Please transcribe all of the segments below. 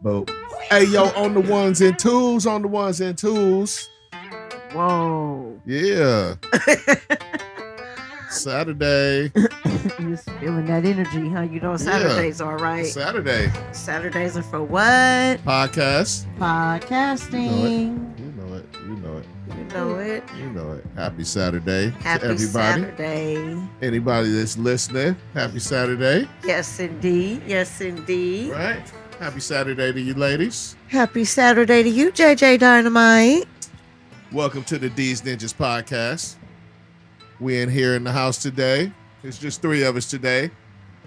But hey, yo, on the ones and twos, Whoa. Yeah. Saturday. You just feeling that energy, huh? You know Saturdays are, right? Saturdays are for what? Podcast. Podcasting. You know it. You know it. Happy Saturday to Happy everybody. Saturday. Anybody that's listening, happy Saturday. Yes, indeed. Right. Happy Saturday to you ladies. Happy Saturday to you, JJ Dynamite. Welcome to the Deez Ninjas podcast. We in here in the house today. It's just three of us today.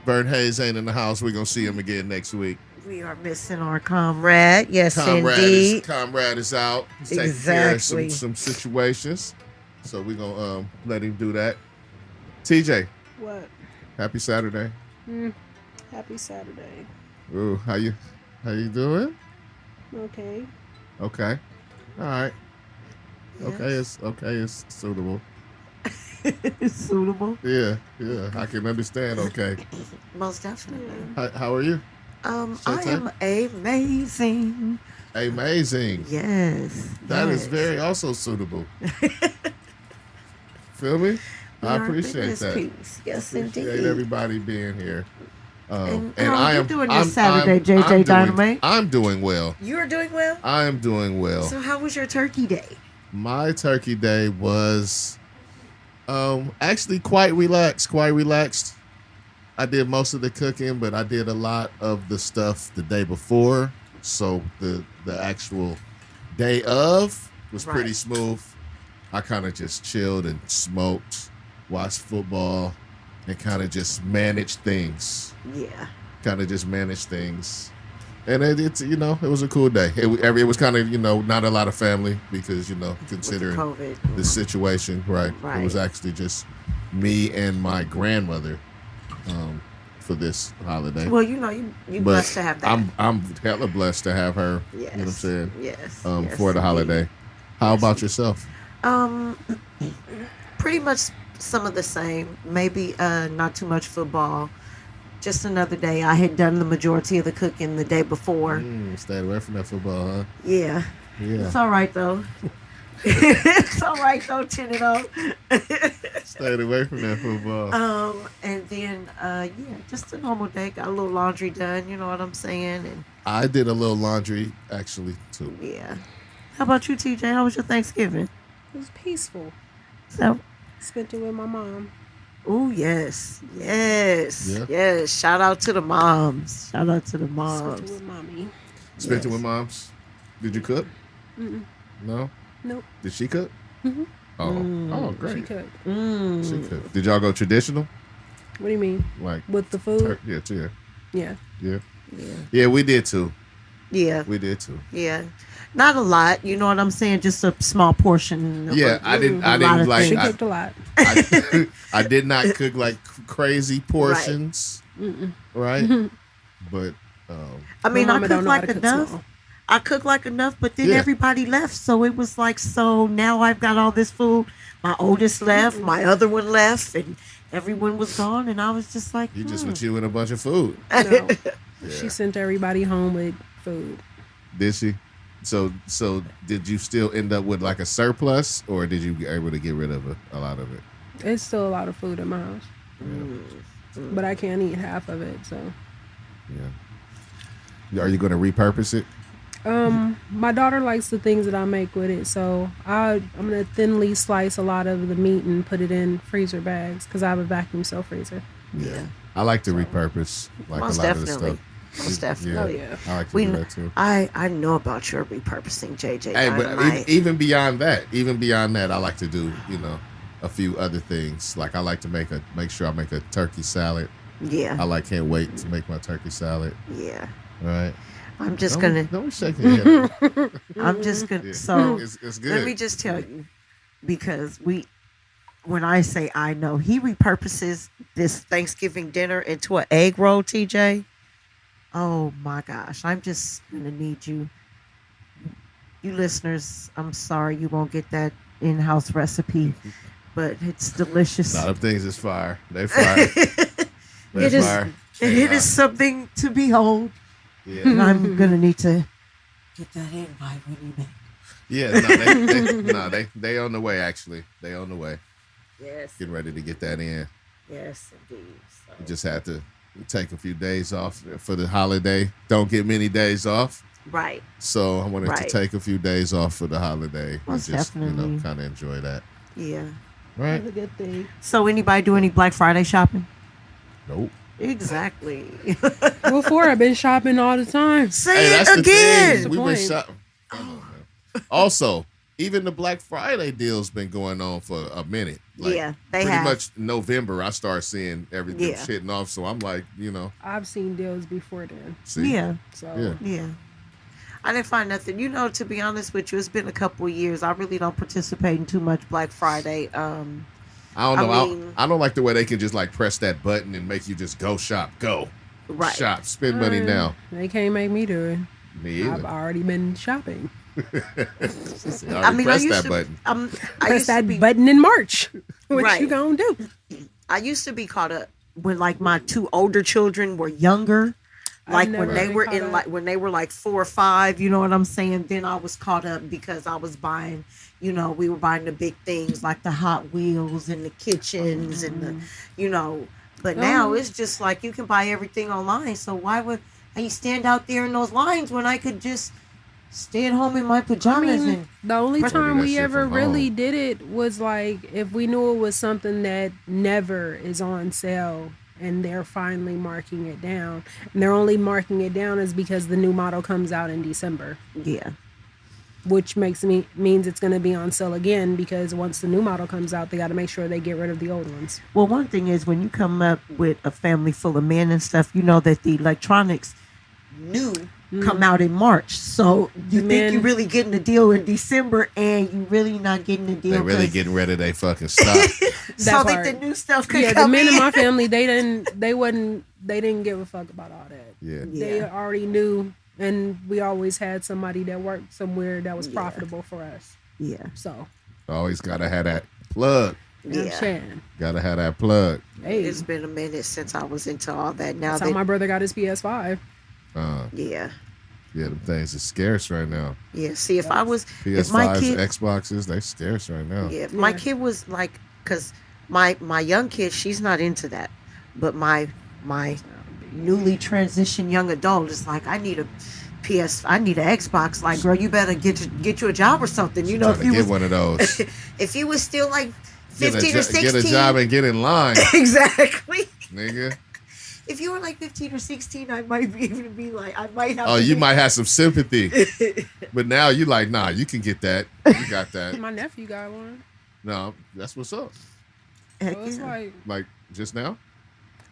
Vern Hayes ain't in the house. We're going to see him again next week. We are missing our comrade. Yes, indeed. Comrade is out. He's taking care of some situations. So we're going to let him do that. TJ. What? Happy Saturday. Happy Saturday. Ooh, how you doing? Okay. All right. Yes. It's suitable. It's suitable. Yeah, I can understand. Okay. Most definitely. How are you? I am amazing. Amazing. Yes. That is very also suitable. Feel me? I appreciate that. Piece. Yes, appreciate indeed. everybody being here. And I am doing this Saturday, JJ Dynamite. I'm doing well. You're doing well? I am doing well. So how was your turkey day? My turkey day was actually quite relaxed. I did most of the cooking, but I did a lot of the stuff the day before. So the actual day of was pretty smooth. I kind of just chilled and smoked, watched football, and kind of just managed things. Yeah. And it was a cool day. It was kind of, not a lot of family because, considering COVID, the situation, right? It was actually just me and my grandmother for this holiday. Well, you blessed to have that. I'm hella blessed to have her. Yes. You know what I'm saying? Yes. For the holiday. How about yourself? Pretty much some of the same. Maybe not too much football. Just another day. I had done the majority of the cooking the day before. Stayed away from that football, huh? Yeah. It's all right, though. It's all right, though, chin it up. Stayed away from that football. And then, just a normal day. Got a little laundry done, you know what I'm saying? And I did a little laundry, actually, too. Yeah. How about you, TJ? How was your Thanksgiving? It was peaceful. So? Spent it with my mom. Oh, yes. Shout out to the moms. Spent it with mommy. Spent it with moms. Did you cook? Mm-mm. No? Nope. Did she cook? Mm-hmm. Oh, great. She cooked. She cooked. Did y'all go traditional? What do you mean? Like with the food? Yeah. Yeah. Yeah, we did too. Yeah. We did too. Yeah. Not a lot, you know what I'm saying? Just a small portion. I didn't like. She cooked a lot. I did not cook like crazy portions, right? But I mean, I cooked like enough. I cooked like enough, but then everybody left, so it was like, so now I've got all this food. My oldest left, my other one left, and everyone was gone, and I was just like, you just with you and a bunch of food. No. She sent everybody home with food. Did she? So did you still end up with like a surplus, or did you be able to get rid of a lot of it? It's still a lot of food in my house, but I can't eat half of it. So, are you going to repurpose it? My daughter likes the things that I make with it, so I'm gonna thinly slice a lot of the meat and put it in freezer bags because I have a vacuum cell freezer. Yeah, I like to repurpose like most a lot definitely. of the stuff. Most definitely. Yeah. I like to do that too. I know about your repurposing, JJ. Hey, but even beyond that, I like to do, a few other things. Like I like to make sure I make a turkey salad. Yeah. Can't wait to make my turkey salad. Yeah. All right. I'm just gonna. Don't shake your head. I'm just gonna. Yeah. So it's good. Let me just tell you, because when I say I know, he repurposes this Thanksgiving dinner into an egg roll, TJ. Oh my gosh. I'm just going to need you. You listeners, I'm sorry you won't get that in-house recipe, but it's delicious. A lot of things is fire. They fire. It is something to behold. Yeah. And I'm gonna need to get that invite when you make. Yeah, they on the way. Actually, they on the way. Yes. Getting ready to get that in. Yes, indeed. So. We just had to take a few days off for the holiday. Don't get many days off. Right. So I wanted to take a few days off for the holiday. Most and just, definitely. kind of enjoy that. Yeah. Right. That's a good thing. So anybody do any Black Friday shopping? Nope. Exactly. Before I've been shopping all the time. Say that's it the again. thing. We went shopping. Also, even the Black Friday deal's been going on for a minute. Like, Yeah, they pretty have. much November, I start seeing everything Yeah. shitting off. So I'm like, I've seen deals before then. see, Yeah. So Yeah. I didn't find nothing. To be honest with you, it's been a couple of years. I really don't participate in too much Black Friday. I don't know. I mean- I don't like the way they can just like press that button and make you just go shop, go Right. shop, spend money now. they can't make me do it. Me I've either. already been shopping. Press that button. I Press used to that be, button in March. What Right. you gonna do? I used to be caught up when like my two older children were younger. Like never when they been were caught in up. like when they were like 4 or 5, you know what I'm saying? Then I was caught up because I was buying, we were buying the big things like the Hot Wheels and the kitchens and the, but now it's just like you can buy everything online. So why would I stand out there in those lines when I could just stay at home in my pajamas and The only Probably time that we shit ever from really home. did it was like if we knew it was something that never is on sale and they're finally marking it down. And they're only marking it down is because the new model comes out in December, yeah. which means it's going to be on sale again because once the new model comes out, they got to make sure they get rid of the old ones. Well, one thing is when you come up with a family full of men and stuff, you know that the electronics new come out in March. So you The think you're men- really getting a deal in December and you really not getting a deal. They really 'cause- getting rid of their fucking stuff. so That that part. the new stuff could Yeah, the come men in. in my family, they didn't give a fuck about all that. Yeah. They Yeah. already knew, and we always had somebody that worked somewhere that was Yeah. profitable for us. Yeah. So, Always gotta have that plug. I'm Yeah. saying, Gotta have that plug. hey, It's been a minute since I was into all that. Now that's that how my brother got his PS5. yeah. Yeah, them things are scarce right now. Yeah. See, if I was if PS5s, my kid Xboxes, they scarce right now. Yeah, if my Yeah. kid was like, because my young kid, she's not into that, but my newly transitioned young adult is like, I need an Xbox. Like, girl, you better get you a job or something. You know, Trying if to you get was one of those. if you was still like Get 15 or 16, get a job and get in line, exactly. nigga. If you were like 15 or 16, I might be able to be like, I might have. Oh, to you be- might have some sympathy. But now you like, nah, you can get that. You got that. My nephew got one. No, that's what's up. Heck So it's yeah. Like just now?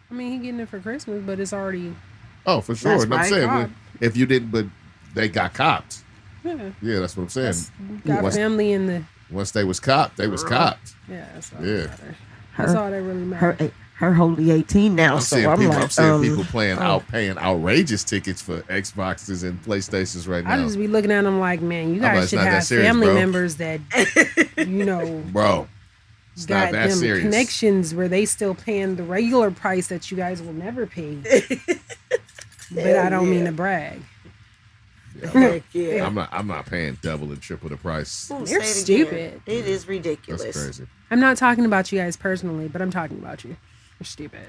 I mean, he getting it for Christmas, but it's already, Oh, for sure. That's And I'm right. saying, Copped. if you didn't, but they got copped. yeah. Yeah, that's what I'm saying. Got Once- family in the, Once they was copped, they was copped. yeah, that's all Yeah. that matter. That's all that really matters. her holy 18 now, I'm so seeing I'm people. like, I'm seeing people paying outrageous tickets for Xboxes and PlayStations right I now, just be looking at them like, man, you I'm like, guys it's should not that have serious, family bro. members that, bro. It's got not that them serious. connections where they still paying the regular price that you guys will never pay. But I don't mean to brag. heck yeah. I'm not paying double and triple the price. Ooh, You're say it again. stupid. It is ridiculous. That's crazy. I'm not talking about you guys personally, but I'm talking about you. You're stupid.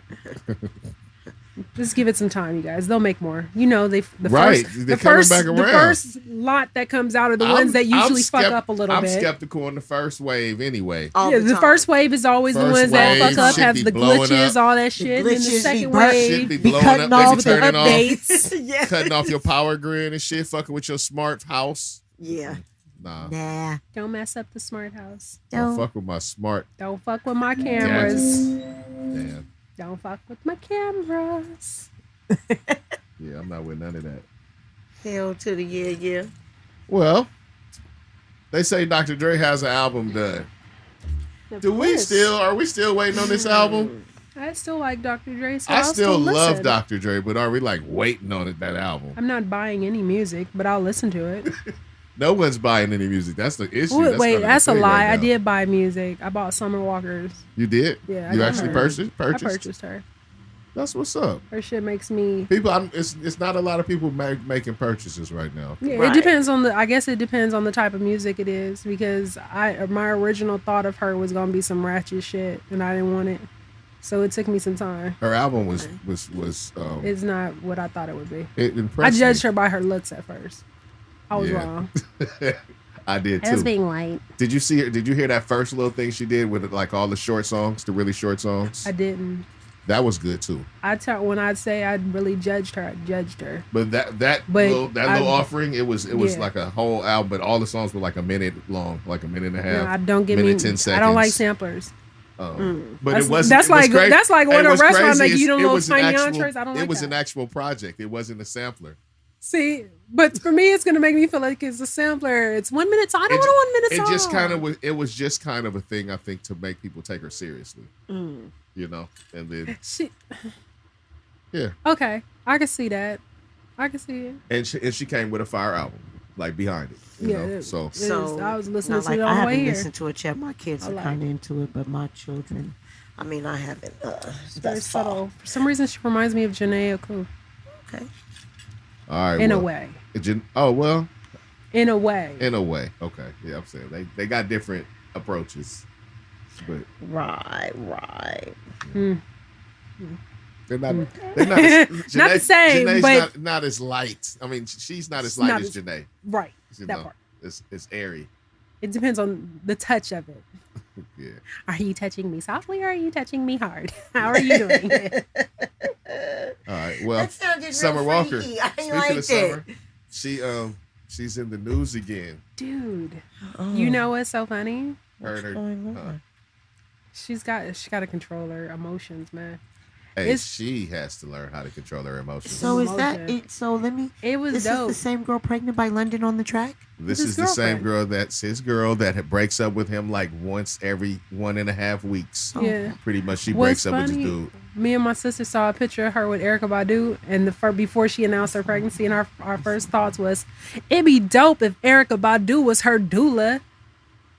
Just give it some time, you guys. They'll make more. You know, the Right. first, They're the coming first, back the around. first lot that comes out are the ones that usually fuck up a little I'm bit. skeptical on the first wave anyway. All Yeah, the time. first wave is always the First ones that wave fuck up, should have be the blowing glitches, up. all that shit. And then the glitches be second burnt. Shit be wave, Be blowing cutting up, they off be the turning off, updates. yeah. cutting off your power grid and shit, fucking with your smart house. Yeah. Nah, Nah. Don't mess up the smart house. don't fuck with my smart. Don't fuck with my cameras. Damn. Don't fuck with my cameras. Yeah, I'm not with none of that. Hell to the yeah. Well, they say Dr. Dre has an album done. Of Are we course. still waiting on this album? I still like Dr. Dre, so I I'll still love listen. Dr. Dre, but are we like waiting on that album? I'm not buying any music, but I'll listen to it. No one's buying any music. That's the issue. Wait, kind of that's the a thing lie. right I now. did buy music. I bought Summer Walker's. You did? Yeah, I You got actually her. purchased? I purchased her. That's what's up. Her shit makes me. People, it's not a lot of people making purchases right now. Yeah, Right. it depends on the. I guess it depends on the type of music it is because my original thought of her was gonna be some ratchet shit and I didn't want it, so it took me some time. Her album was It's not what I thought it would be. it I impressed judged me. her by her looks at first. I was wrong. I did I was too. being white. Did you see her? Did you hear that first little thing she did with like all the short songs, the really short songs? I didn't. That was good too. When I'd say I really judged her, I judged her. But that But little offering, it was yeah. like a whole album, but all the songs were like a minute long, like a minute and a half. No, I don't get minute, me. 10 seconds. I don't like samplers. But That's- it wasn't. that's it was like- crazy. that's like It going to a was restaurant, crazy. like, you don't It know was an tiny actual- entrees. I don't It like was that. an actual project. It wasn't a sampler. See, but for me, it's gonna make me feel like it's a sampler. It's 1 minute song. I don't want a 1 minute song. It just kind of was. It was just kind of a thing, I think, to make people take her seriously. You know, and then yeah, Okay, I can see that. I can see it. and she came with a fire album like behind it. You know, it- so I was listening not to like, it I on the haven't way here. listened to it yet. My kids I are like kind of into it, but my children, I mean, I haven't. It's very Thus far. subtle. For some reason, she reminds me of Janae Aiko. Okay. all right. In a well, way. Oh well, In a way. in a way. Okay, yeah, I'm saying they got different approaches, but Right. they're not. They're not. As, Not the same, Janae's but- not as light. I mean, she's not as Not light as as- Janae. Right. You That know, part. it's airy. It depends on the touch of it. Yeah. Are you touching me softly or are you touching me hard? How are you doing it? All right. Well, That sounded real Summer Walker. freaky. I Speaking liked of Summer, she's in the news again. Dude, Oh. you know what's so funny? Her and her, going on? She got to control her emotions, man. hey, It's- she has to learn how to control her emotions. So is that Emotion. it? So let me. It was This dope. is the same girl pregnant by London on the track. This his is the same girlfriend. girl that's his girl that breaks up with him like once every 1.5 weeks. Yeah. Pretty much, she What's breaks up with this funny, dude. Me and my sister saw a picture of her with Erica Badu, and before she announced her pregnancy, and our first thoughts was, it'd be dope if Erica Badu was her doula.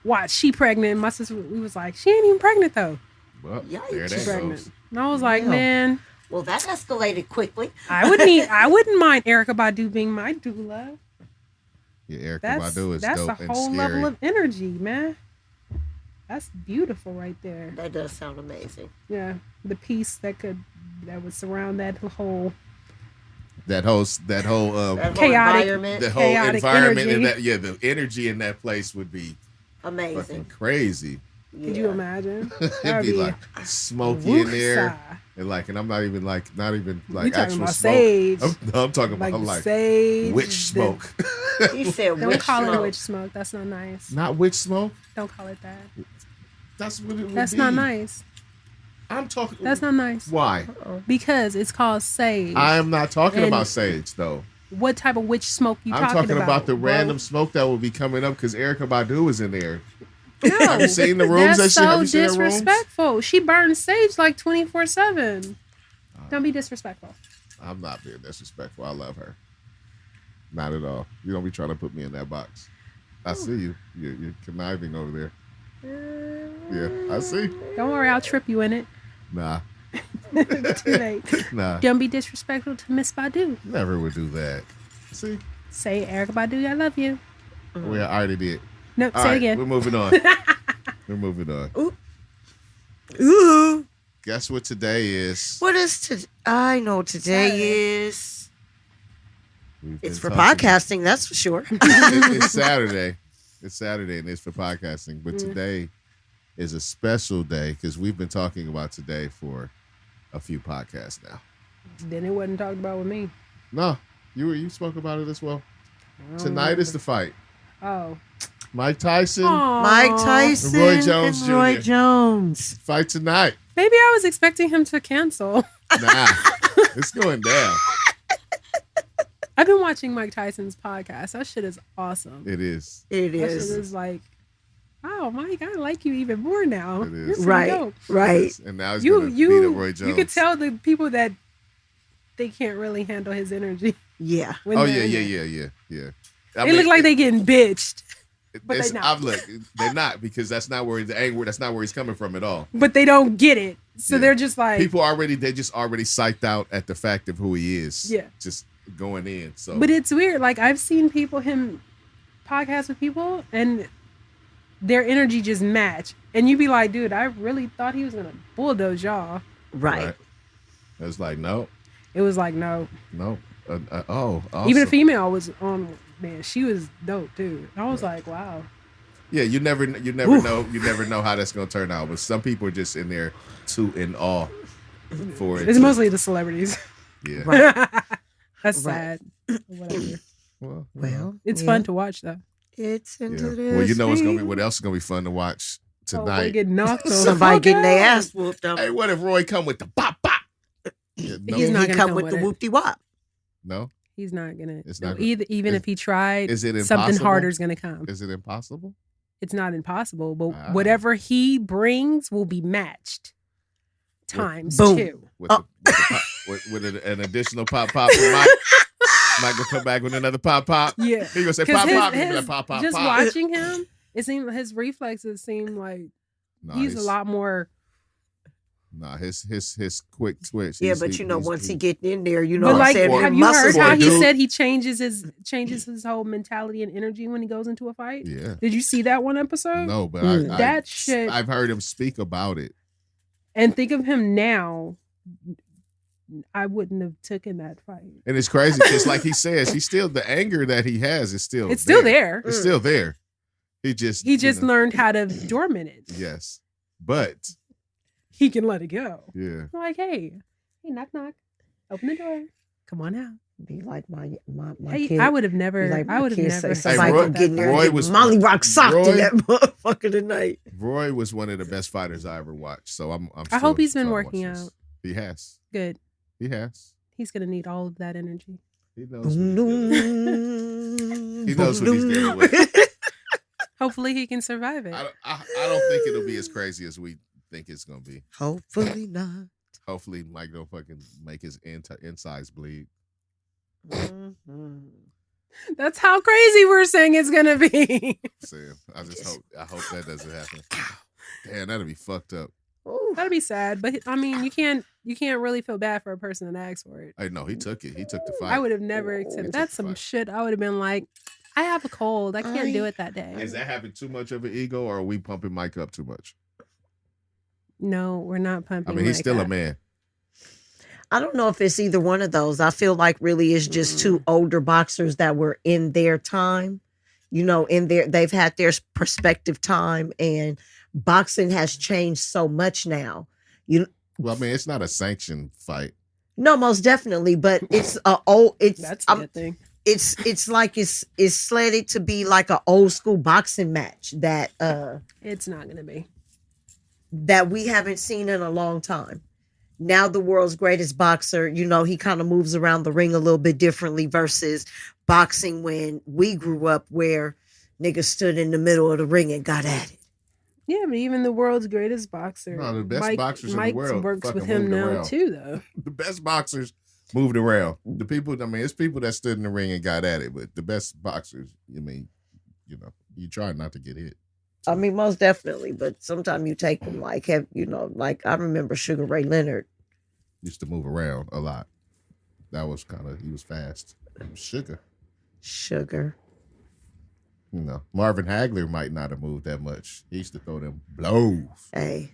Watch, she pregnant. And my sister, we was like, she ain't even pregnant though. Well, Yikes. there She's that pregnant. goes. And I was like, Yeah. man, Well, that escalated quickly. I wouldn't mind Erica Badu being my doula. Yeah, Erica That's Badu is that's dope a and whole scary. level of energy, man. That's beautiful right there. That does sound amazing. Yeah, the peace that would surround that whole that whole That whole Chaotic. environment, the whole chaotic environment energy. and the energy in that place would be fucking amazing. crazy. Could you imagine? It'd That'd be like smoky in there, woosah. and I'm not even like We talking actual about smoke. sage. I'm talking about like sage. witch smoke. He said Don't witch call smoke. it witch smoke. That's not nice. Not witch smoke. Don't call it that. That's what it would That's be. not nice. I'm talking. That's not nice. Why? Because it's called sage. I am not talking And- about sage though. What type of witch smoke you I'm talking about the bro? random smoke that will be coming up because Erica Badu is in there. No, Have you seen the rooms that's that she? Have so you seen the rooms? disrespectful. She burns sage like 24/7. Don't be disrespectful. I'm not being disrespectful. I love her. Not at all. You don't be trying to put me in that box. I see you. You're conniving over there. Yeah, I see. Don't worry, I'll trip you in it. Nah, Too late. nah. Don't be disrespectful to Miss Badu. Never would do that. See? Say, Erica Badu, I love you. Well, I already did. No, All say right, it again. we're moving on. We're moving on. Ooh. Guess what today is? What is today? I know today is. We've been It's for talking- podcasting, that's for sure. It's Saturday. It's Saturday and it's for podcasting. But today is a special day because we've been talking about today for a few podcasts now. Then it wasn't talked about with me. No, you spoke about it as well. I don't Tonight is remember. the fight. Oh. Mike Tyson Aw. Mike Tyson Roy Jones and Roy Jr. Jones. fight tonight. Maybe I was expecting him to cancel. Nah, it's going down. I've been watching Mike Tyson's podcast. That shit is awesome. It is. It That shit is. is like, wow, Mike, I like you even more now. It is. You're pretty Right. dope. Right. And now he's You going to beat up Roy you Jones. you could tell the people that they can't really handle his energy. Yeah. when Oh they're yeah, in yeah, it. yeah. They look like they getting bitched, but it's- they not. Look, they're not because that's not where that's not where he's coming from at all. but they don't get it. So they're just like they just already psyched out at the fact of who he is. Yeah. Just going in. So, but it's weird. Like I've seen him podcast with people, and their energy just match. And you be like, dude, I really thought he was gonna bulldoze y'all. Right. It was like, no. It was like, no. Awesome. Even a female was on. Man, she was dope too. I was like, wow. Yeah, you never know how that's gonna turn out. But some people are just in there too in awe for it. It's mostly the celebrities. Yeah. Right. That's sad. Whatever. Well, It's fun to watch though. It's into this. Well, you know what else is gonna be fun to watch tonight? Get knocked Somebody getting their ass whooped up. Hey, what if Roy come with the pop? Yeah, no. He's not gonna come come with with the it. whoopty wop. No. He's not gonna. It's not. Even if he tried, is it something impossible? harder is gonna come. Is it impossible? It's not impossible, but whatever he brings will be matched times Boom. 2. With an additional pop from Mike. Mike will come back with another pop. Yeah, He gonna say 'Cause pop. his- He be like pop. Just watching him, it seemed his reflexes seem like he's a lot more. Nah, his quick twitch. Yeah, but once he get in there, you know But what I'm like, saying? have you heard how he dude. said he changes his whole mentality and energy when he goes into a fight? Yeah. Did you see that one episode? No, but that shit. I've heard him speak about it. And think of him now. I wouldn't have taken that fight. And it's crazy because, like he says, he's still the anger that he has is still. It's still there. It's still there. He just learned how to dormant it. Yes, but he can let it go. Yeah. Like, hey, knock, open the door. Come on out. Be like my Hey, kid. I would have never. Like I would have never. Somebody Roy- could get in there Roy and was- get Molly Rock socked Roy- in that motherfucker tonight. Roy was one of the best fighters I ever watched. So I'm I hope he's been still working watching this. out. He has. Good. He has. He's gonna need all of that energy. He knows. What he's dealing with. He knows what he's dealing with. Hopefully, he can survive it. I don't think it'll be as crazy as we think it's gonna be. Hopefully not. Hopefully, Mike don't fucking make his insides bleed. Mm-hmm. That's how crazy we're saying it's gonna be. Sam, I hope that doesn't happen. Damn, that'd be fucked up. That'd be sad, but I mean, you can't really feel bad for a person that asks for it. Hey, no, he took it. He took the fight. I would have never accepted. That's some shit. I would have been like, I have a cold. I can't do it that day. Is that having too much of an ego, or are we pumping Mike up too much? No, we're not pumping. I mean, he's Mike still up. a man. I don't know if it's either one of those. I feel like really it's just two older boxers that were in their time, they've had their perspective time, and boxing has changed so much now. Well, I mean, it's not a sanctioned fight. No, most definitely, but it's That's a good thing. It's like it's slated to be like an old school boxing match that It's not gonna be. that we haven't seen in a long time. Now the world's greatest boxer, he kind of moves around the ring a little bit differently versus boxing when we grew up where niggas stood in the middle of the ring and got at it. Yeah, but even the world's greatest boxer, No, the best boxers in the world works fucking with him moved now around. too, though. The best boxers moved around. The people, I mean, it's people that stood in the ring and got at it, but the best boxers, you try not to get hit. I mean, most definitely, but sometimes you take them like I remember Sugar Ray Leonard. Used to move around a lot. That was he was fast. Sugar. Marvin Hagler might not have moved that much. He used to throw them blows. Hey.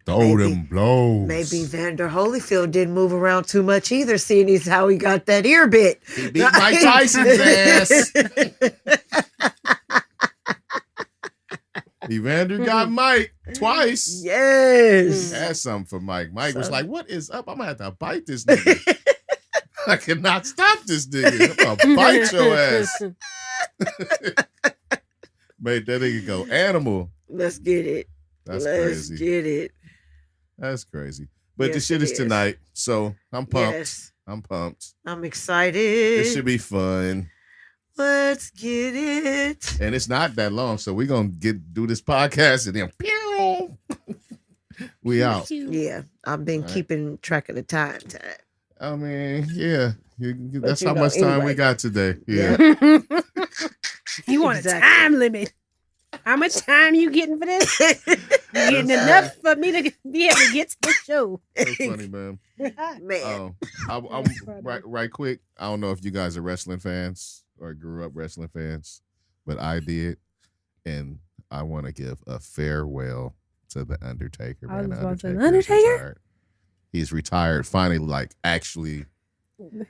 Them blows. Maybe Vander Holyfield didn't move around too much either, seeing he's how he got that ear bit. He beat Mike Tyson's ass. Evander got Mike twice. Yes. That's something for Mike. Mike was like, what is up? I'm going to have to bite this nigga. I cannot stop this nigga. I'm going to bite your ass. Made that nigga go animal. Let's get it. Let's crazy. Get it. That's crazy. But the Yes, shit it is is. tonight, so I'm pumped. Yes. I'm pumped. I'm excited. It should be fun. Let's get it. And it's not that long, so we're going to do this podcast and then pew, we out. Yeah, I've been keeping track of the time. I mean, yeah. That's you how know, much time anyway. we got today. Yeah. You want Exactly. a time limit? How much time you getting for this? Getting enough for me to be able to get to the show. So funny, man. Man. I'm right quick. I don't know if you guys are wrestling fans or grew up wrestling fans, but I did, and I want to give a farewell to the Undertaker. I was Man, about to say, is Undertaker? retired. He's retired. Finally, like actually.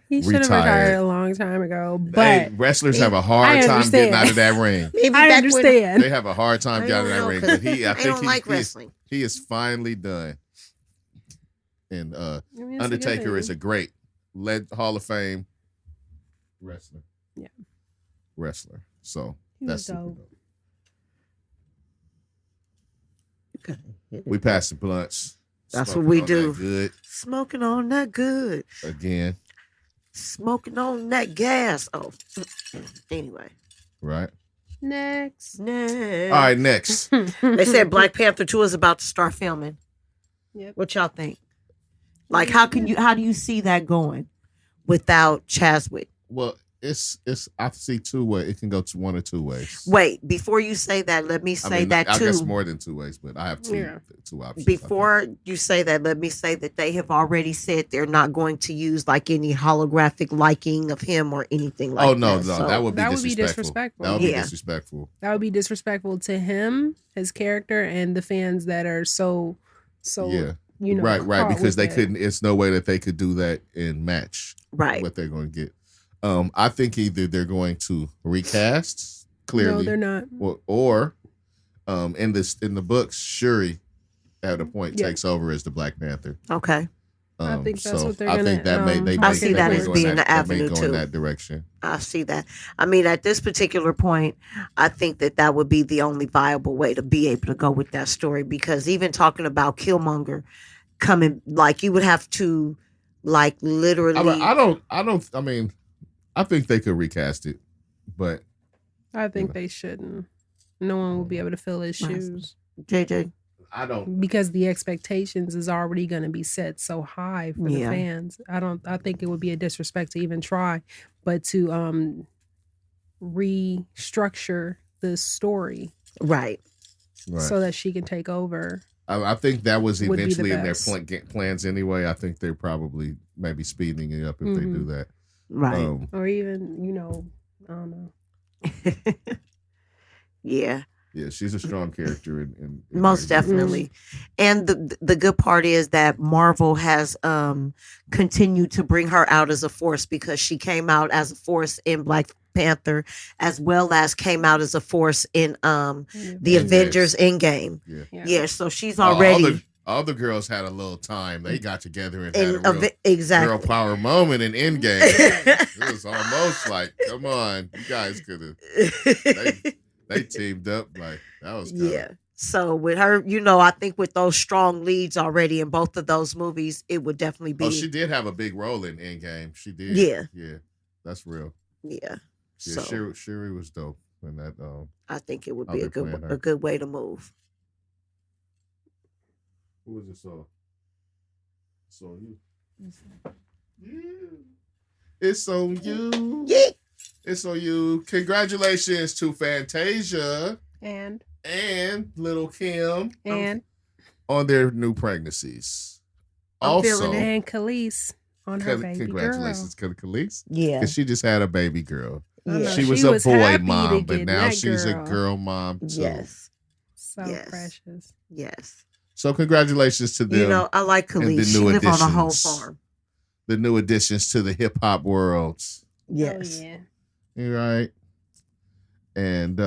He should have Retired. retired a long time ago. But Hey, wrestlers have a hard I time getting understand. out of that ring. Maybe I back understand. They have a hard time I getting out of don't that know, ring. But 'cause I they think don't like wrestling. he is finally done. And I mean, it's a good Undertaker is thing. a great Hall of Fame wrestler. Yeah. Wrestler. So He that's was super dope. dope. We pass the blunts. That's Smoking what we on do. that Good Smoking on that good. again, Smoking on that gas. Oh, anyway. right? Next. Next. All right, next. They said Black Panther 2 is about to start filming. Yep. What y'all think? Like, how do you see that going without Chadwick? Well, it's I see two ways. It can go to one or two ways. Wait, before you say that, let me say that I too. guess more than two ways, but I have two Yeah. two options. Before you say that, let me say that they have already said they're not going to use like any holographic liking of him or anything like that. Oh no, So- that would be That would be disrespectful. disrespectful. That would be Yeah. disrespectful. That would be disrespectful to him, his character, and the fans that are so Yeah. you know right, caught because with they it. couldn't. It's no way that they could do that in match. Right. What they're going to get. I think either they're going to recast clearly. No, they're not. Or in the books, Shuri at a point Yeah. takes over as the Black Panther. Okay. I think that's so what they're I think gonna, that may I see that as go being in the that may avenue, go too. in that direction. I see that. I mean, at this particular point, I think that would be the only viable way to be able to go with that story, because even talking about Killmonger coming, like, you would have to, like, literally. I think they could recast it, but I think they shouldn't. No one will be able to fill his Nice. shoes JJ. I don't. because the expectations is already going to be set so high for the Yeah. fans. I think it would be a disrespect to even try, but to restructure the story Right. Right. so that she can take over. I think that was would be the eventually in their best. plans anyway. I think they're probably maybe speeding it up if they do that. Right. Or even, I don't know. Yeah. Yeah, she's a strong character. In Most definitely. And the good part is that Marvel has continued to bring her out as a force, because she came out as a force in Black Panther, as well as came out as a force in the Avengers Endgame. Yeah. Yeah, so she's already All the girls had a little time. They got together and had in a real girl exactly. power moment in Endgame. It was almost like, come on, you guys could have. They teamed up like that was kinda, Yeah. So with her, I think with those strong leads already in both of those movies, it would definitely be. Oh, she did have a big role in Endgame. She did. Yeah. Yeah, that's real. Yeah. Yeah, So Shuri was dope in that. I think it would I'll be be a good playing her. a good way to move. Who was it? It's on you. It's on you. Yeah. It's on you. Congratulations to Fantasia And Little Kim and on their new pregnancies. I'm feeling Also, it. and Khalees on her baby congratulations to Khalees. Yeah. Because she just had a baby girl. I know. Yeah. She was She a was boy happy to mom, but get now that she's a girl. girl mom too. Yes. So Yes. precious. Yes. So congratulations to them. I like and Khalees. the She new live on a whole additions. farm. The new additions to the hip hop world. Yes. Oh, yeah. You right. And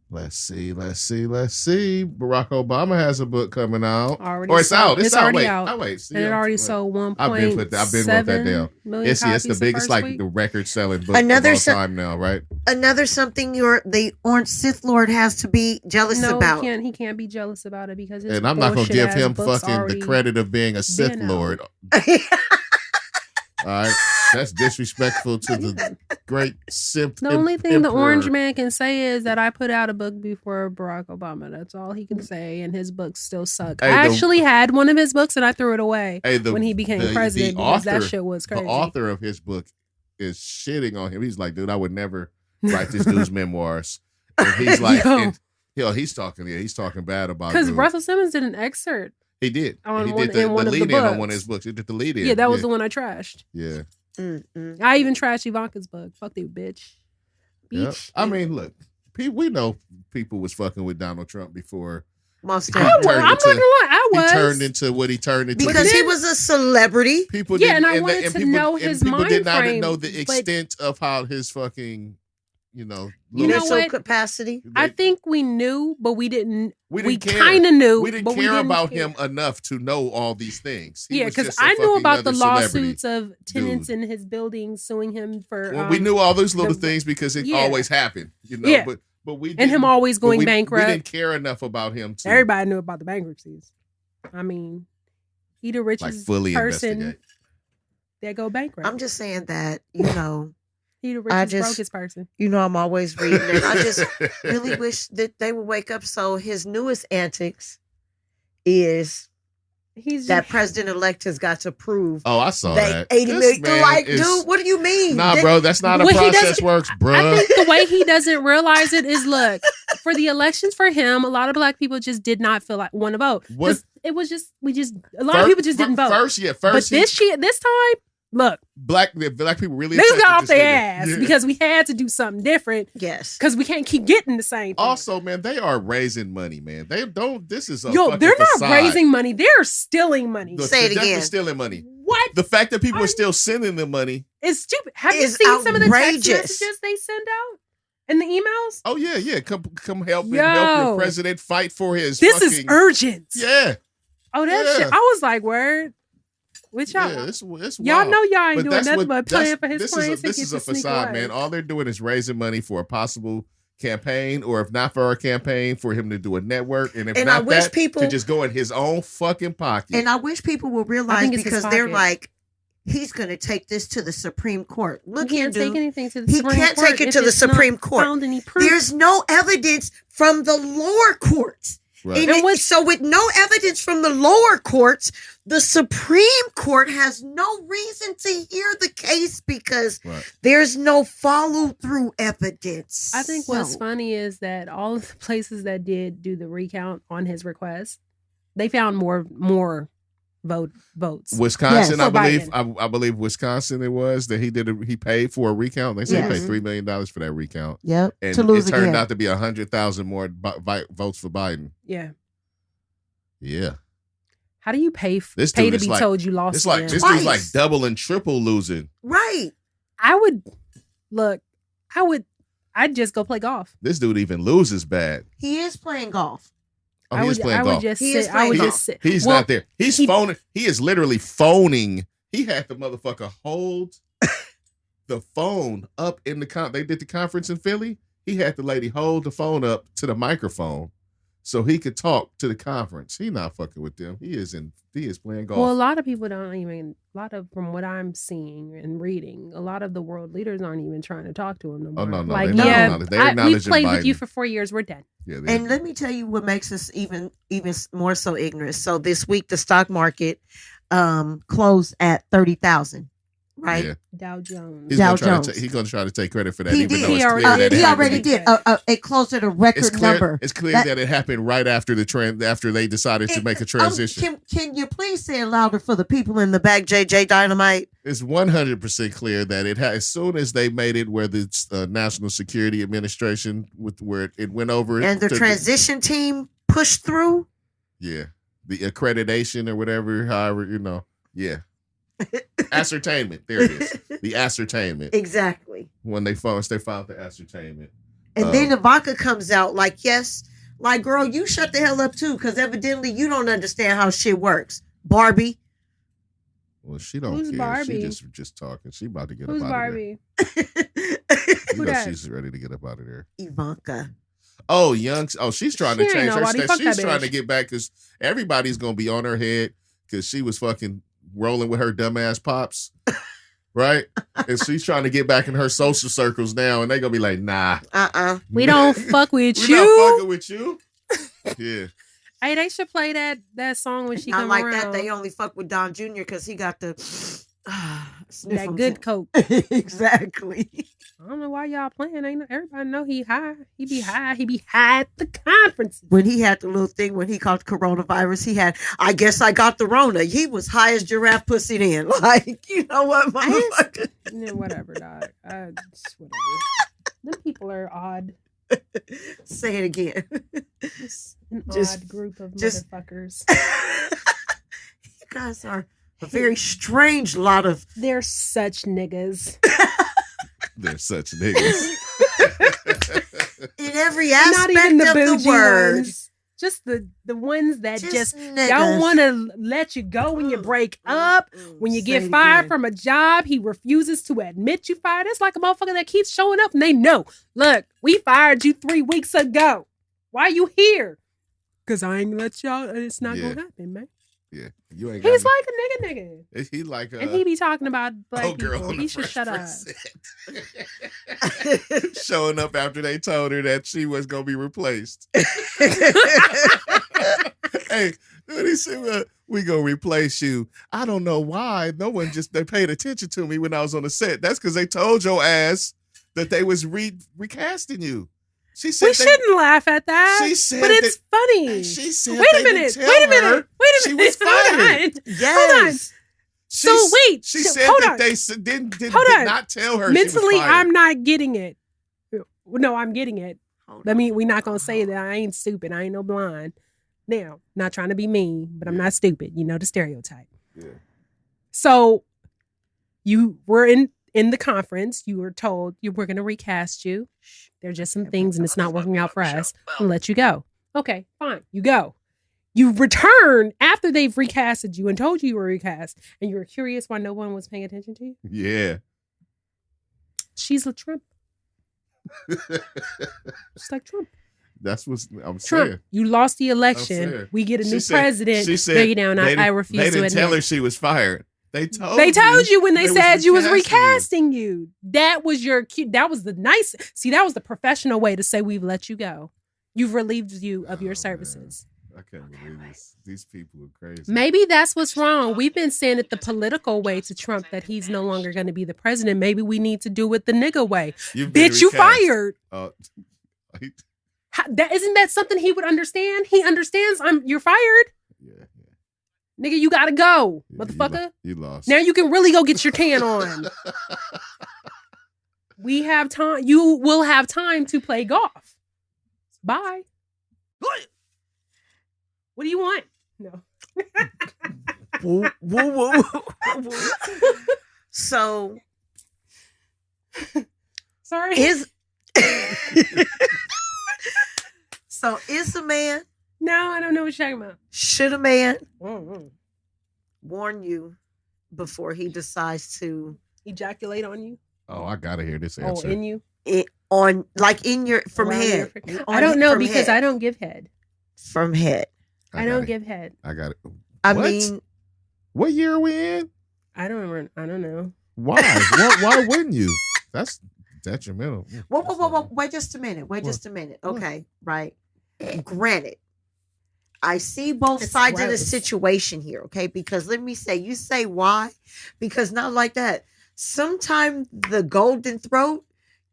let's see. Barack Obama has a book coming out. Already Or it's sold. out. It's out. already Wait. out. Oh, wait. See, And it I'm- already wait. sold I've been wrote that 1.7 down. million It's copies the biggest, first like week. the record selling book Another of all so- time now, right? Another something the Orange Sith Lord has to be jealous No, about. he can't be jealous about it because his And I'm not gonna give bullshit-ass him books fucking the already credit of being a Sith been out. Lord. All right, that's disrespectful to the great Sith. The only thing the emperor. orange man can say is that I put out a book before Barack Obama. That's all he can say, and his books still suck. Hey, I the- actually had one of his books and I threw it away Hey, when he became president because that shit was crazy. The author of his book is shitting on him. He's like, dude, I would never write this dude's memoirs. And he's like, Yo. and Hell, he's talking bad about. Because Russell Simmons did an excerpt. He did. On He one, did the one of the lead in on books. one of his books. He did the lead in. Yeah, that was the one I trashed. Yeah. I even trashed Ivanka's book. Fuck you, bitch. Yep. Bitch. I mean, look, we know people was fucking with Donald Trump before. Most I'm not gonna lie, I was. He turned into what he turned into because he was a celebrity. People yeah, didn't, and I wanted to know his people mind did not frame, know the extent of how his fucking, You know mental what? capacity. I think we knew, but we didn't. We care. kind of knew. We didn't but care we didn't about care. him enough to know all these things. Yeah, because I knew about the lawsuits of tenants in his building suing him for. Well, we knew all those little things because it always happened, Yeah. But we and him always going bankrupt. We didn't care enough about him. Everybody knew about the bankruptcies. I mean, he the richest fully person investigate. that go bankrupt. I'm just saying that he the richest brokest person. I'm always reading it. I just really wish that they would wake up. So his newest antics is that president-elect has got to prove. Oh, I saw that. 80 million. Dude, what do you mean? Nah, bro, that's not how process works, bro. I think the way he doesn't realize it is, look, for the elections for him, a lot of black people just did not feel like want to vote. It was just a lot of people just didn't vote. First, but this time, look, black people really niggas got off their ass because we had to do something different. Yes, because we can't keep getting the same thing. Also, man, they are raising money, man. They don't. This is a they're not facade. raising money. They're stealing money. Say it again. Stealing money. What? The fact that people are still sending them money is stupid. Have you seen some of the text messages they send out in the emails? Oh yeah. Come help your president fight for his. This is urgent. Yeah. Oh, that shit. I was like, word. Which y'all, it's y'all know y'all ain't but doing nothing but playing for his plane tickets. This is a facade, man. All they're doing is raising money for a possible campaign, or if not for a campaign, for him to do a network, and if not that, to just go in his own fucking pocket. And I wish people will realize, because they're like, he's going to take this to the Supreme Court. Look here, dude. He can't take it to the Supreme Court. There's no evidence from the lower courts. Right. So with no evidence from the lower courts, the Supreme Court has no reason to hear the case because there's no follow-through evidence. I think what's funny is that all of the places that did do the recount on his request, they found more votes. Wisconsin, I believe Wisconsin it was that he paid for a recount. They said he paid $3 million for that recount. Yep. And it turned out to be 100,000 more votes for Biden. Yeah. Yeah. How do you pay to be told you lost? It's like this dude's like double and triple losing. Right. I'd just go play golf. This dude even loses bad. He is playing golf. Oh, he is playing golf. I would just sit. He's not there. He's phoning. He is literally phoning. He had the motherfucker hold the phone up in the they did the conference in Philly. He had the lady hold the phone up to the microphone so he could talk to the conference. He not fucking with them. He is playing golf. Well, a lot of people from what I'm seeing and reading, a lot of the world leaders aren't even trying to talk to him no more. Oh, no. Like, we've played with you for 4 years. We're dead. Yeah, and let me tell you what makes us even more so ignorant. So this week, the stock market closed at 30,000. Right, yeah. Dow Jones. He's going to try to take credit for that. He already did. It closed at a record number. It's clear that it happened right after after they decided to make a transition. Can you please say it louder for the people in the back, JJ Dynamite? It's 100% clear that as soon as they made it where the National Security Administration where it went over and the transition team pushed through. Yeah, the accreditation or whatever, however yeah. Ascertainment. There it is. The ascertainment. Exactly. When they filed the ascertainment. And then Ivanka comes out like, yes, like, girl, you shut the hell up too, because evidently you don't understand how shit works. Barbie. Well, she don't Who's care. Barbie? She just talking. She about to get Who's up out Barbie? of there. She's ready to get up out of there. Ivanka. Oh, she's trying to change her state. She's trying to get back because everybody's going to be on her head because she was fucking rolling with her dumbass pops, right? And she's trying to get back in her social circles now, and they gonna be like, nah. We don't fuck with you. We not fucking with you. Yeah. Hey, they should play that song when she come like around. That. They only fuck with Don Jr. because he got the That good coke. Exactly. I don't know why y'all playing. Ain't everybody know he high? He be high. He be high at the conferences. When he had the little thing when he caught coronavirus, he had, I guess I got the Rona. He was high as giraffe pussy then. Like, you know what, motherfucker? Yeah, whatever, dog. Whatever. Them people are odd. Say it again. Just an odd group of motherfuckers. You guys are a very strange lot of. They're such niggas. They're such niggas. In every aspect Not even the of the bougie word. ones. Just the ones that just niggas. don't want to let you go when you break up. When you get fired from a job, he refuses to admit you fired. It's like a motherfucker that keeps showing up and they know. Look, we fired you 3 weeks ago. Why you here? Because I ain't let y'all. It's not going to happen, man. Yeah, you ain't. He's like a nigga. He like and he be talking about black girl people. He should shut up. Showing up after they told her that she was gonna be replaced. Hey, he said, we gonna replace you. I don't know why. No one they paid attention to me when I was on the set. That's because they told your ass that they was recasting you. She said we shouldn't laugh at that. She said, but it's funny. She said, wait a minute. She was fired. Yes. She said that they did not tell her. Mentally, she was fired. I'm not getting it. No, I'm getting it. We're not gonna say that I ain't stupid. I ain't no blind. Now, not trying to be mean, but I'm not stupid. You know the stereotype. Yeah. So you were in the conference. You were told you were going to recast you. There's just some things and it's not working out for us. We'll let you go. Okay, fine. You go. You return after they've recasted you and told you were recast, and you were curious why no one was paying attention to you. Yeah. She's a Trump. She's like Trump. That's what I'm Trump, saying. you lost the election. We get a new president. She said, no, you don't. I refuse to admit. They didn't tell her she was fired. They told you when they said you was recasting you. That was your cue. That was the nice. See, that was the professional way to say we've let you go. You've relieved you of your services. Man. I can't believe this. These people are crazy. Maybe that's what's wrong. We've been saying it the political way to Trump that he's no longer going to be the president. Maybe we need to do it the nigga way. Bitch, you fired. Isn't that something he would understand? He understands. You're fired. Yeah. Nigga, you gotta go, motherfucker. You lost. Now you can really go get your tan on. We have time. You will have time to play golf. Bye. What do you want? No. Woo, woo, woo. So, sorry. Is a man? No, I don't know what you're talking about. Should a man warn you before he decides to ejaculate on you? Oh, I gotta hear this answer. Oh, in you? From head. I don't know because I don't give head. From head. I don't give head. I got it. I mean, what year are we in? I don't remember. I don't know. Why? Why wouldn't you? That's detrimental. Whoa. Wait just a minute. Okay, right. Granted, I see both sides of the situation here, okay? Because let me say, you say why? Because not like that. Sometimes the golden throat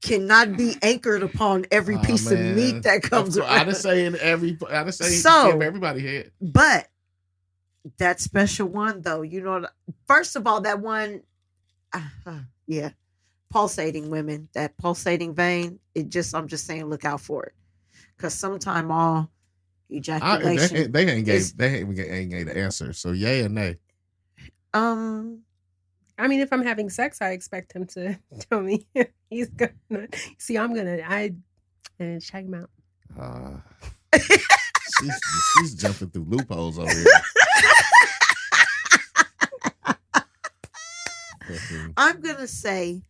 cannot be anchored upon every piece of meat that comes around. I didn't say give everybody head. But that special one, though, you know, first of all, that one, pulsating women, that pulsating vein, I'm just saying, look out for it. Because sometime all ejaculation. They ain't gave the answer. So yay or nay? I mean, if I'm having sex, I expect him to tell me he's gonna. See, I check him out. She's jumping through loopholes over here. I'm gonna say,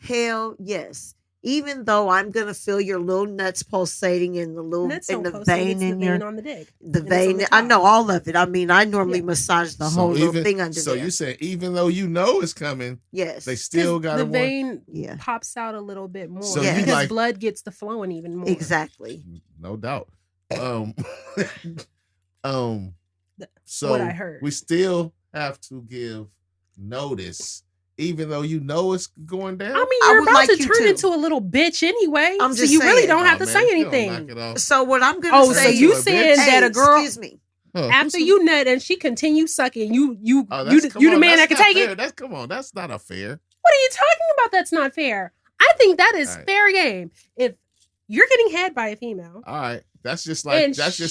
hell yes. Even though I'm gonna feel your little nuts pulsating in the vein in your on the dick. The vein. I know all of it. I mean, I normally massage the whole little thing under there. So you say even though you know it's coming, yes, they still got the vein pops out a little bit more because blood gets to flowing even more. Exactly. No doubt. So what I heard. We still have to give notice, even though you know it's going down. I mean, I you're would about like to you turn to. into a little bitch anyway. I'm So just you really saying. don't have to man, say if you don't knock anything. it off. So what I'm gonna Oh, say so is- you Hey, saying that a girl Excuse me. Huh, after who's- you nut and she continues sucking, you Oh, the come on, man that that's can not take fair. it? That's come on, that's not a fair. What are you talking about? That's not fair. I think that is All right. fair game. If you're getting head by a female, All right, that's just like And saying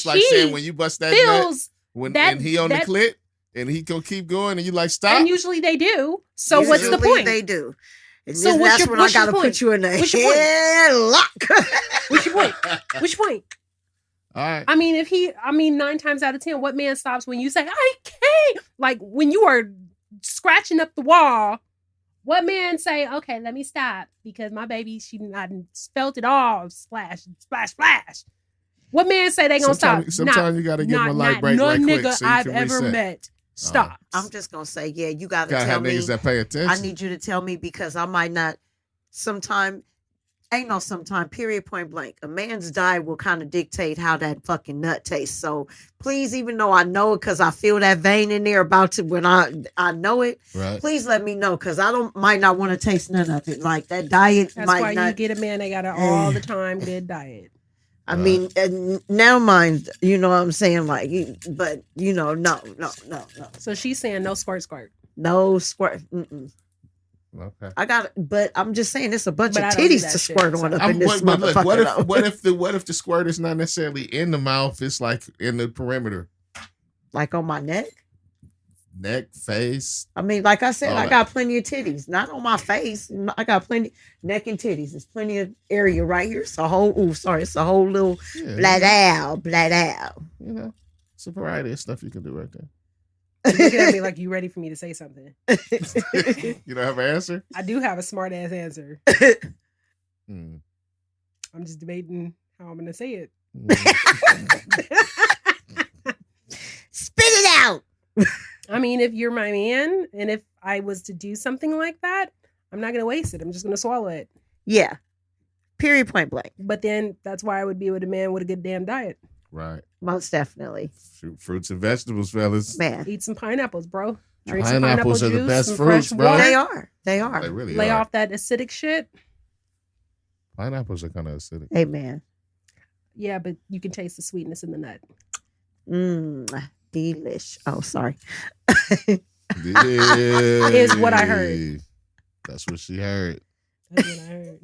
she when you bust that nut feels when that- and he on that- the clit and he gonna keep going and you like stop. and usually they do. So what's the Usually point? They do. And So then what's that's your- when what's I your gotta point? put you in a What's your point? headlock. Which point? Which point? All right. I mean, 9 times out of 10, what man stops when you say, I can't? Like when you are scratching up the wall, what man say, okay, let me stop because my baby, she not felt it all. Splash, splash, splash. What man say they gonna stop? Sometimes you gotta give him a light break no right quick nigga so you I've can ever reset. met stops. I'm just gonna say, yeah, you gotta Gotta tell have me. niggas that pay attention. I need you to tell me because I might not. Sometime, period, point blank. A man's diet will kind of dictate how that fucking nut tastes. So please, even though I know it because I feel that vein in there about to when I know it, right. please let me know because might not want to taste none of it. Like that diet That's might why not. you get a man that got an all the time good diet. I mean, and now mine, you know what I'm saying? Like, but no. So she's saying no squirt. No squirt. Mm-mm. Okay. But I'm just saying, it's a bunch But of I don't do titties that to shit, squirt so- on up in this But look, motherfucker. what if the squirt is not necessarily in the mouth? It's like in the perimeter, Like on my neck? neck, face. I mean, like I said, All I that. got plenty of titties. Not on my face. I got plenty neck and titties. There's plenty of area right here. It's a whole. It's a whole little Yeah, blat out. you know, it's a variety of stuff you can do right there. You're looking at me like you ready for me to say something. You don't have an answer? I do have a smart ass answer. Hmm. I'm just debating how I'm gonna say it. Spit it out. I mean, if you're my man and if I was to do something like that, I'm not gonna waste it. I'm just gonna swallow it. Yeah. Period. Point blank. But then that's why I would be with a man with a good damn diet. Right. Most definitely, Fruits and vegetables, fellas. man. Eat some pineapples, bro. Drink some Pineapples pineapple are the juice, best some fruits, fresh bro. water. They are. They are. They really Lay are. off that acidic shit. Pineapples are kind of acidic. Hey, man. Yeah, but you can taste the sweetness in the nut. Delish. Oh, sorry. Is what I heard. That's what she heard. That's what I heard.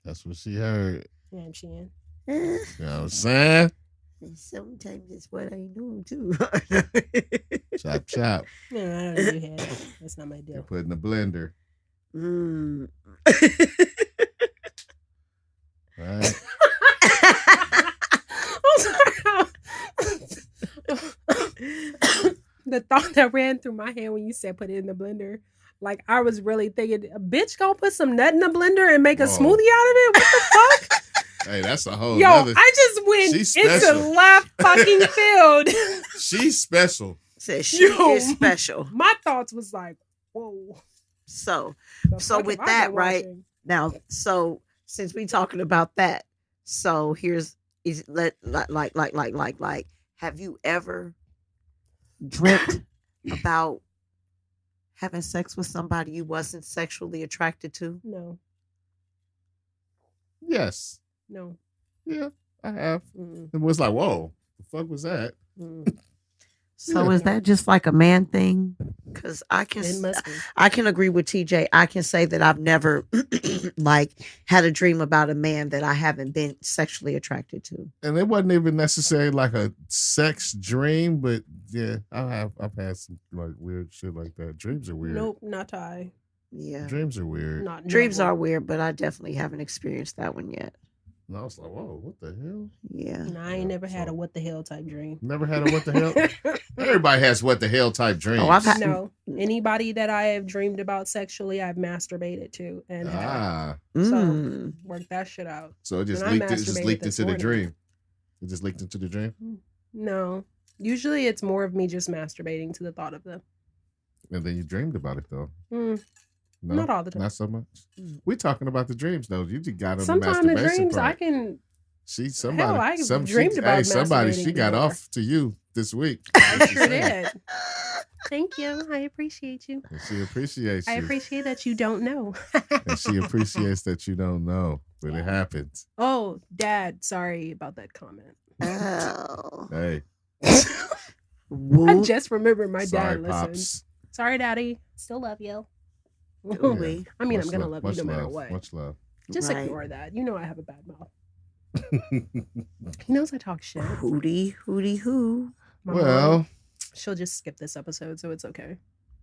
That's what she heard. Yeah, I'm Shan. You know what I'm saying? Sometimes it's what I know too. Chop, chop. No, I don't do head. That's not my You deal. put in the blender. Right? I'm sorry. The thought that ran through my head when you said put it in the blender, like I was really thinking, a bitch gonna put some nut in the blender and make a Whoa. smoothie out of it? What the fuck? Hey, that's a whole Yo, nother. I just went She's into special. left fucking field. She's special. Says she Yo. is special. My thoughts was like, whoa. So the So fuck with have I that, been right? watching? now, so since we talking about that, so here's is like have you ever dreamt about having sex with somebody you wasn't sexually attracted to? No, Yes. no. Yeah, I have. Mm-mm. It was like, whoa, the fuck was that? Mm-mm. So Yeah. is that just like a man thing? Because It must be. I can agree with TJ. I can say that I've never like had a dream about a man that I haven't been sexually attracted to. And it wasn't even necessarily like a sex dream, but yeah, I've had some like weird shit like that. Dreams are weird. Nope, not I. Yeah. Dreams are weird. Not Dreams never. are weird, but I definitely haven't experienced that one yet. And I was like, whoa, what the hell? Yeah. And I ain't never had a what the hell type dream. Never had a what the hell? Everybody has what the hell type dreams. Oh, I've had- No, anybody that I have dreamed about sexually, I've masturbated to and have Mm. worked that shit out. So it just And I leaked. It just masturbated leaked this into the morning. dream. It just leaked into the dream, No, usually it's more of me just masturbating to the thought of them. and then you dreamed about it though. Mm, No, Not all the time. Not so much. Mm. We talking about the dreams though. You just got on the Sometimes the masturbation dreams part. I can. She somebody. I some dreamed she, about hey, somebody. masturbating She got before. off to you this week. I sure did. Thank you. I appreciate you. And she appreciates I you. appreciate that you don't know. And she appreciates that you don't know, but it happens. Oh, Dad, sorry about that comment. Oh. Hey, I Whoop. just remembered my sorry, dad listens. pops. Sorry, Daddy. Still love you. Ooh-wee. I mean, Much I'm gonna love, love you no much matter love, what. Much love. Just Right. ignore that. You know I have a bad mouth. He knows I talk shit. Hootie, hootie, hoo. My Well, mom, she'll just skip this episode, so it's okay.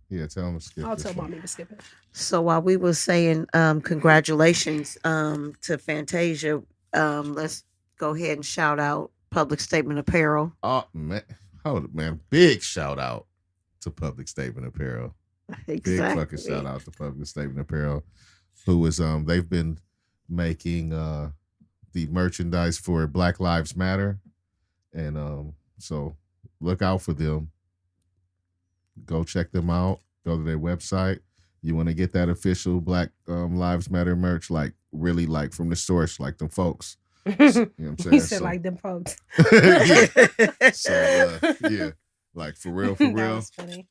yeah, tell him to skip. I'll this tell one. mommy to skip it. So while we were saying congratulations to Fantasia, let's go ahead and shout out Public Statement Apparel. Oh man, hold it, man! Big shout out to Public Statement Apparel. Big fucking shout out to Public Statement Apparel, who is they've been making the merchandise for Black Lives Matter, and so look out for them. Go check them out. Go to their website. You want to get that official Black Lives Matter merch, like really like from the source, like them folks. You know what I'm saying? He said like them folks. Yeah. So yeah, like for real, That real. was funny.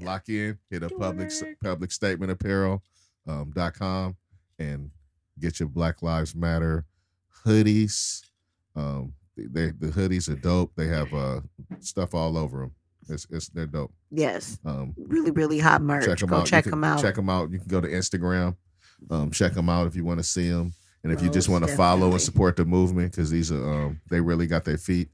Lock in, hit up Work. public statement apparel.com and get your Black Lives Matter hoodies. The hoodies are dope. They have stuff all over them. They're dope. Yes. Um, Really, really hot merch. check them Go out. check You can them out. Check them out. You can go to Instagram. Check them out if you want to see them, and if you just Most want to follow definitely. and support the movement, because these are they really got their feet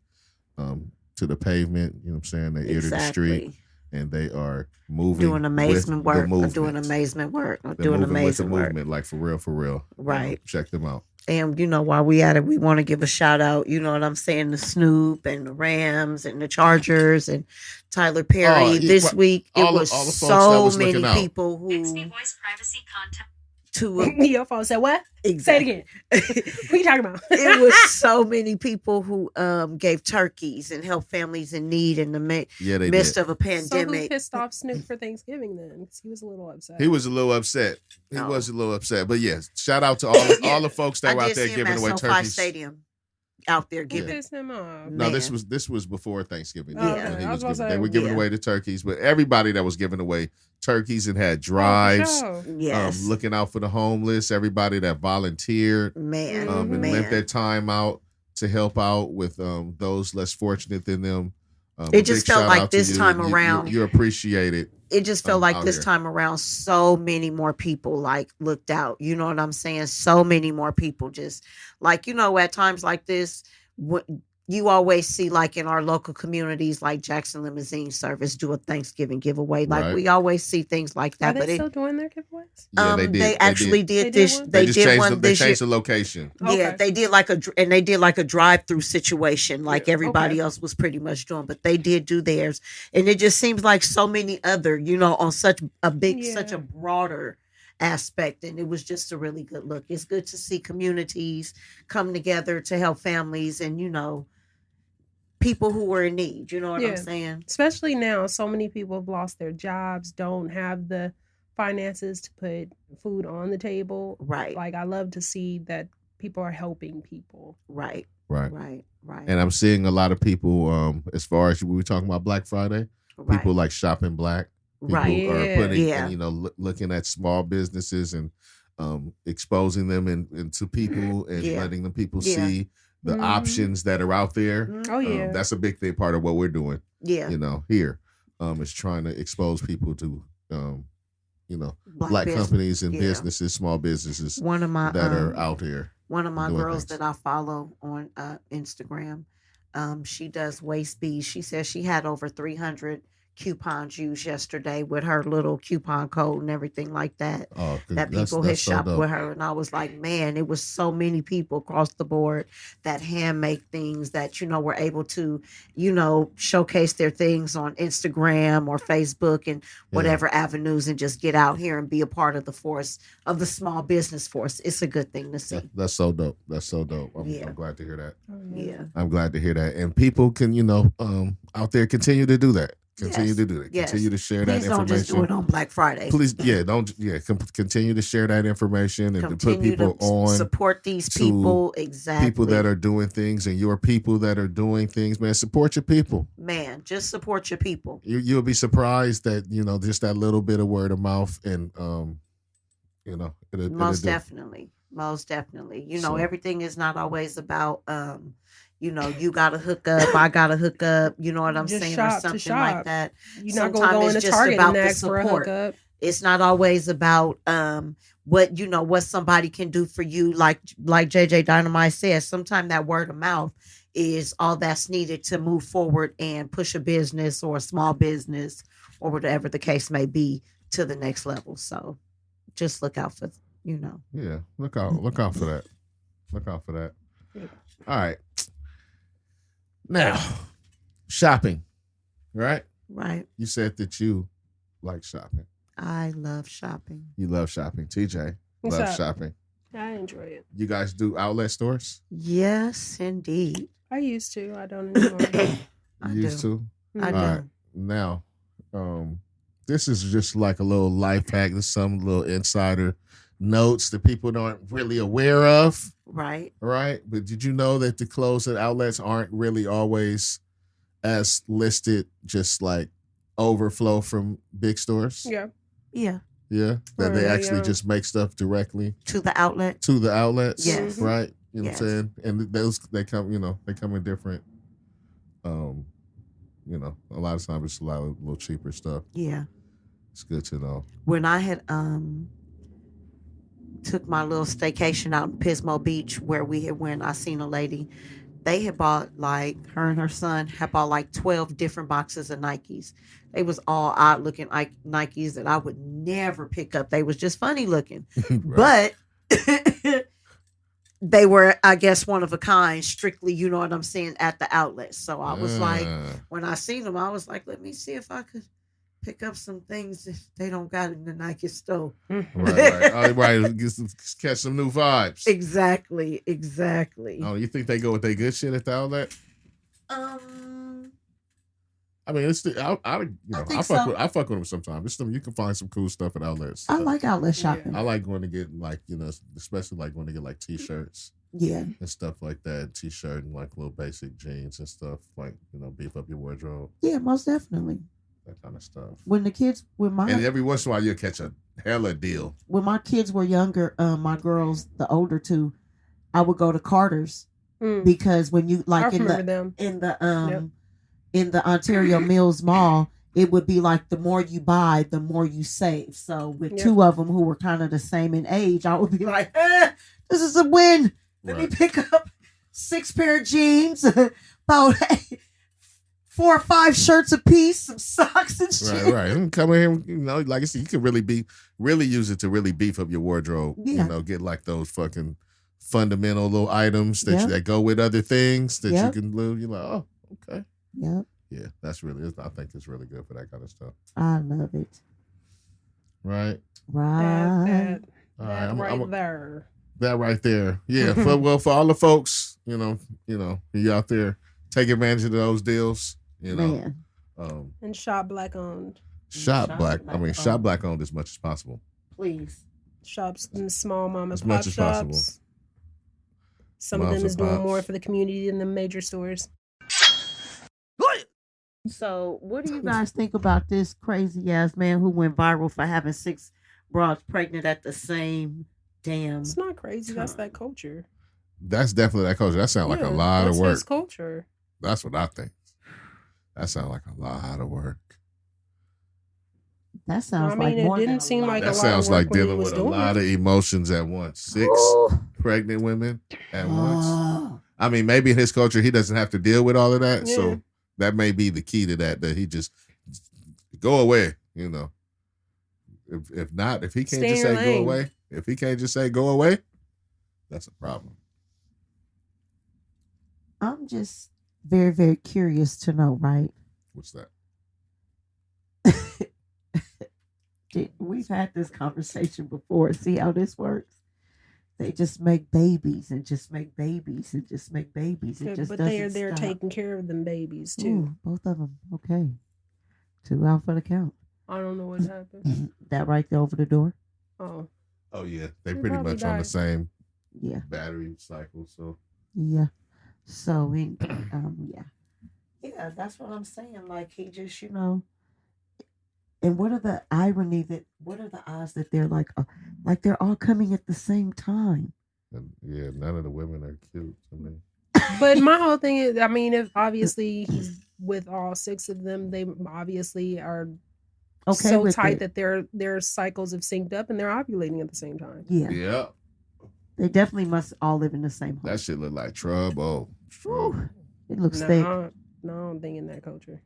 to the pavement. You know what I'm saying? They ear to the street, and they are moving, Doing amazing with work. the Doing movement. amazing work. They're Doing moving amazing with the work. movement, like for real. Right. Check them out. And while we at it, we want to give a shout out. You know what I'm saying? The Snoop and the Rams and the Chargers and Tyler Perry. Oh, This week it all the was folks that so was many looking out. people who voice privacy content. Your phone said what? Say it again. What you talking about? It was so many people who gave turkeys and helped families in need in the Yeah, they midst did. of a So who pandemic. pissed off Snoop for Thanksgiving then? 'Cause he was a little upset. He was a little upset. Oh. But yes, shout out to all the folks that I were out did there see him giving at away SoFi turkeys. Stadium out there Who giving. pissed him off? No, Man. this was before Thanksgiving. Oh, okay. when he I was was giving, about they to were say, giving yeah. away the turkeys, but everybody that was giving away turkeys and had drives, Oh, for sure. Yes. looking out for the homeless, everybody that volunteered, Man. and Mhm. lent their time out to help out with those less fortunate than them. It A just big felt shout like out to this you. time You- around. you appreciate it. It just felt like out this here. time around, so many more people like looked out. You know what I'm saying? So many more people just like, at times like this, you always see like in our local communities, like Jackson Limousine Service do a Thanksgiving giveaway. Like Right. we always see things like Are that. they But still doing their giveaways? Yeah, they did. they actually They did did this. one? They just did changed one they this year. changed the location. Yeah, Okay. they did like a drive-through situation, like Yeah, everybody okay. else was pretty much doing, but they did do theirs, and it just seems like so many other, on such a broader aspect, and it was just a really good look. It's good to see communities come together to help families and people who were in need. You know what Yeah. I'm saying? Especially now, so many people have lost their jobs, don't have the finances to put food on the table. Right, Like, I love to see that people are helping people. right, Right. right, right. And I'm seeing a lot of people, as far as we were talking about Black Friday, right, people like shopping black. People right. are Yeah. putting, Yeah. looking at small businesses and exposing them into people and Yeah. letting the people Yeah. see the Mhm. options that are out there. Mhm. Oh, yeah. That's a big thing, part of what we're doing, Yeah, here, is trying to expose people to, black business. companies and Yeah. businesses, small businesses One of my that are out here. one of my doing girls things. that I follow on Instagram, she does waist beads. She says she had over 300 coupons used yesterday with her little coupon code and everything like that. Oh, That that's- people had that's so shopped dope. with her, and I was like, man, it was so many people across the board that hand make things that were able to showcase their things on Instagram or Facebook and whatever avenues, and just get out here and be a part of the force of the small business force. It's a good thing to see. That's so dope. That's so dope. Yeah. I'm glad to hear that. Oh, Yeah. I'm glad to hear that. And people can, out there continue to do that. Continue Yes. to do that. Yes. Continue to share that Please don't just do it information. on Black Friday. Please, continue to share that information and to put Continue people to on support these to people. Exactly. people that are doing things and your people that are doing things. Man, support your people. Man, just support your people. You'll be surprised that just that little bit of word of mouth and it'll Most do. definitely. Most definitely. So- Everything is not always about you gotta hook up, I gotta hook up, you know what I'm Just saying, shop or to something shop. like that. You're not gonna Sometimes go it's into just Target about and the ask for a support. hookup. It's not always about what somebody can do for you, like JJ Dynamite says. Sometimes that word of mouth is all that's needed to move forward and push a business or a small business or whatever the case may be to the next level. So just look out for Yeah, look out for that. Look out for that. All right. Now, shopping, right? Right. You said that you like shopping. I love shopping. You love shopping. TJ What's loves up? shopping. I enjoy it. You guys do outlet stores? Yes, indeed. I used to. I don't anymore. I You used do. to? I Mhm. do. All right. Now, this is just like a little life hack. This is some little insider notes that people aren't really aware of, Right. right? But did you know that the clothes at outlets aren't really always as listed, just like overflow from big stores? Yeah. Yeah. Yeah, that they Right, actually yeah. just make stuff directly To the outlet. to the outlets. Yes. Right. You know Yes. what I'm saying? And those they come in different. A lot of times it's a little cheaper stuff. Yeah. It's good to know. When I had took my little staycation out in Pismo Beach where we had went, I seen a lady. They had bought her and her son had bought 12 different boxes of Nikes. They was all odd looking Nikes that I would never pick up. They was just funny looking. Right. But they were, I guess, one of a kind, strictly, you know what I'm saying, at the outlet. So I was when I seen them, I was like, let me see if I could pick up some things that they don't got in the Nike store. right. Oh, right. Catch some new vibes. Exactly. Oh, you think they go with their good shit at the outlet? I mean, it's I fuck with them sometimes. You can find some cool stuff at outlets. I like outlet shopping. I like going to get especially like going to get t-shirts. Yeah. And stuff like that. T-shirt and little basic jeans and stuff beef up your wardrobe. Yeah, most definitely. That kind of stuff. When And every once in a while you'll catch a hella deal. When my kids were younger, my girls, the older two, I would go to Carter's because when you I remember them. in the Ontario Mills Mall, it would be the more you buy, the more you save. So with two of them who were kind of the same in age, I would be like, this is a win. Let me pick up 6 pair of jeans, about 4 or 5 shirts a piece, some socks and shit. Right. And come in here, like I said, you can really use it to really beef up your wardrobe. Yeah. Get those fucking fundamental little items that go with other things that you can live. You're like, oh, okay. Yep. Yeah, I think it's really good for that kind of stuff. I love it. Right. Right. All right. There. That right there. Yeah. for all the folks, you out there, take advantage of those deals. Man. And shop black owned. Shop black owned as much as possible. Please. Shops in small mom and As pop much as shops. possible. Some of them is doing more for the community than the major stores. So, what do you guys think about this crazy ass man who went viral for having 6 broads pregnant at the same damn? It's not crazy. That's that culture. That's definitely that culture. That sounds like a lot of That's work. his culture. That's what I think. That sounds like a lot of work. That sounds it didn't seem like a that lot sounds of work like when he dealing was with a doing lot it. of emotions at once. 6 pregnant women at once. Oh. I mean, maybe in his culture he doesn't have to deal with all of that. Yeah. So that may be the key to that he just go away, If not, if he can't Stay just in say your go lane. away, if he can't just say go away, that's a problem. I'm just very, very curious to know, right? What's that? We've had this conversation before. See how this works? They just make babies and just make babies and just make babies. It just But doesn't they are there stop. taking care of them babies too. Ooh, both of them. Okay. 2 out for the count. I don't know what happened. That right there over the door. Oh, Oh yeah, they He pretty probably much on the died. same Yeah. battery cycle. So Yeah. So he, yeah. Yeah, that's what I'm saying. Like he just, and what are the what are the odds that they're like they're all coming at the same time? and, yeah, none of the women are cute to me. but my whole thing is, I mean, if obviously he's with all 6 of them, they obviously are Okay, so with tight it. that their cycles have synced up and they're ovulating at the same time. Yeah. Yeah, They definitely must all live in the same home. that shit look like trouble. Whew. It looks No, thick. I don't think in that culture.